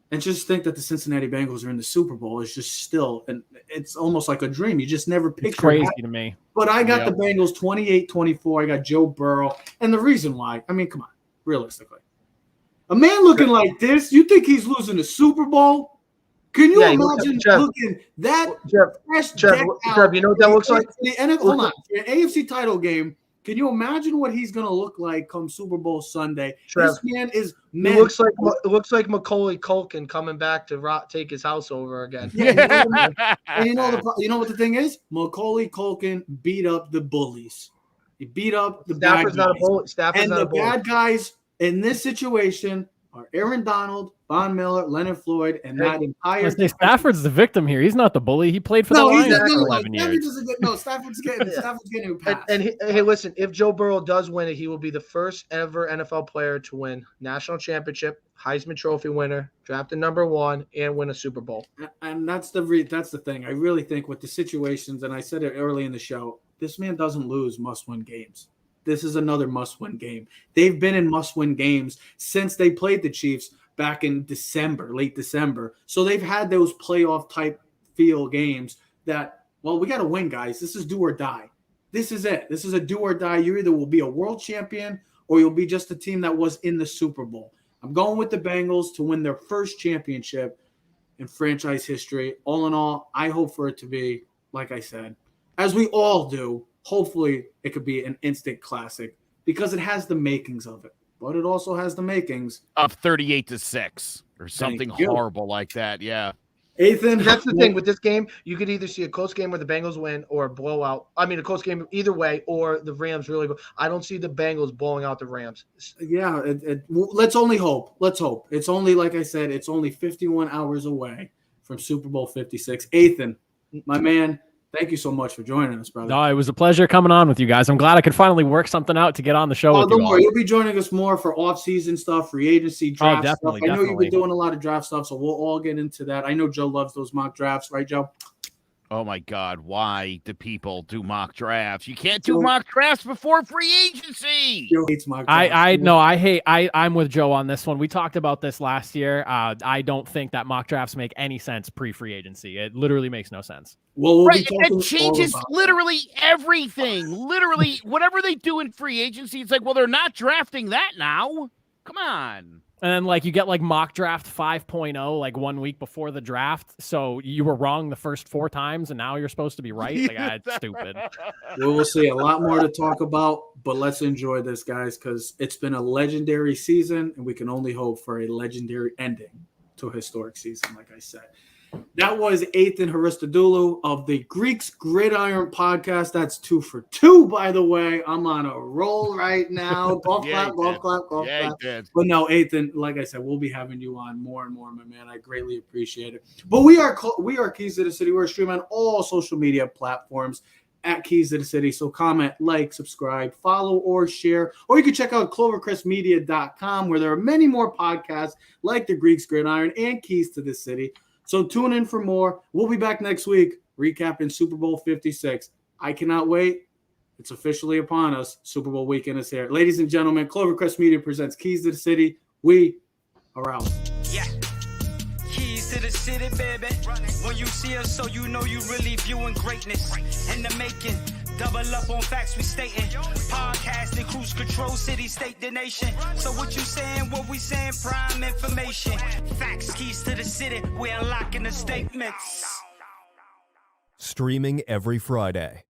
And just think that the Cincinnati Bengals are in the Super Bowl is just still, and it's almost like a dream. You just never picture it's crazy that. To me. But I got the Bengals 28-24. I got Joe Burrow. And the reason why, I mean, come on, realistically. A man looking like this, you think he's losing the Super Bowl? Can you imagine looking that fresh deck out? You know what that looks like? Hold on. An AFC title game. Can you imagine what he's going to look like come Super Bowl Sunday? This man is It looks like Macaulay Culkin coming back to take his house over again. Yeah, and you know what the thing is? Macaulay Culkin beat up the bullies. He beat up the bad guys. Bad guys in this situation are Aaron Donald, Von Miller, Leonard Floyd, and that entire. Stafford's the victim here. He's not the bully. He played for the Lions for 11 years. Stafford's getting a pass. And hey, listen, if Joe Burrow does win it, he will be the first ever NFL player to win national championship, Heisman Trophy winner, drafted number 1, and win a Super Bowl. And that's the thing. I really think with the situations, and I said it early in the show, this man doesn't lose must-win games. This is another must-win game. They've been in must-win games since they played the Chiefs back in late December. So they've had those playoff type feel games that, well, we got to win, guys. This is do or die. This is it. This is a do or die. You either will be a world champion or you'll be just a team that was in the Super Bowl. I'm going with the Bengals to win their first championship in franchise history. All in all, I hope for it to be, like I said, as we all do, hopefully it could be an instant classic because it has the makings of it, but it also has the makings of 38-6 or something horrible like that. Yeah. Ethan, that's the thing with this game. You could either see a close game where the Bengals win or a blowout. I mean, a close game either way, or the Rams really go. I don't see the Bengals blowing out the Rams. Yeah, let's only hope. Let's hope. It's only, like I said, it's only 51 hours away from Super Bowl 56. Ethan, my man, thank you so much for joining us, brother. No, it was a pleasure coming on with you guys. I'm glad I could finally work something out to get on the show with you all. You'll be joining us more for off-season stuff, free agency, draft stuff. I know you've been doing a lot of draft stuff, so we'll all get into that. I know Joe loves those mock drafts, right, Joe? Oh my God, why do people do mock drafts? You can't do mock drafts before free agency. Joe hates mock drafts. I'm with Joe on this one. We talked about this last year. I don't think that mock drafts make any sense pre-free agency. It literally makes no sense. Well, it changes literally everything. Literally, whatever they do in free agency, it's like, well, they're not drafting that now. Come on. And then, like, you get, like, mock draft 5.0, like, 1 week before the draft. So you were wrong the first 4 times, and now you're supposed to be right? Like, it's stupid. We'll see. A lot more to talk about, but let's enjoy this, guys, because it's been a legendary season, and we can only hope for a legendary ending to a historic season, like I said. That was Ethan Haristodoulou of the Greeks Gridiron podcast. That's 2 for 2, by the way. I'm on a roll right now. Golf clap. But no, Ethan, like I said, we'll be having you on more and more, my man. I greatly appreciate it. But we are Keys to the City. We're streaming on all social media platforms at Keys to the City. So comment, like, subscribe, follow, or share. Or you can check out clovercrestmedia.com, where there are many more podcasts like the Greeks Gridiron and Keys to the City. So tune in for more. We'll be back next week recapping Super Bowl 56. I cannot wait. It's officially upon us. Super Bowl weekend is here. Ladies and gentlemen, Clovercrest Media presents Keys to the City. We are out. Yeah. Keys to the city, baby. When you see us, so you know you really viewing greatness in the making. Double up on facts we stating. Podcasting, cruise control, city, state, the nation. So what you saying, what we saying, prime information. Facts, keys to the city, we're unlocking the statements. Streaming every Friday.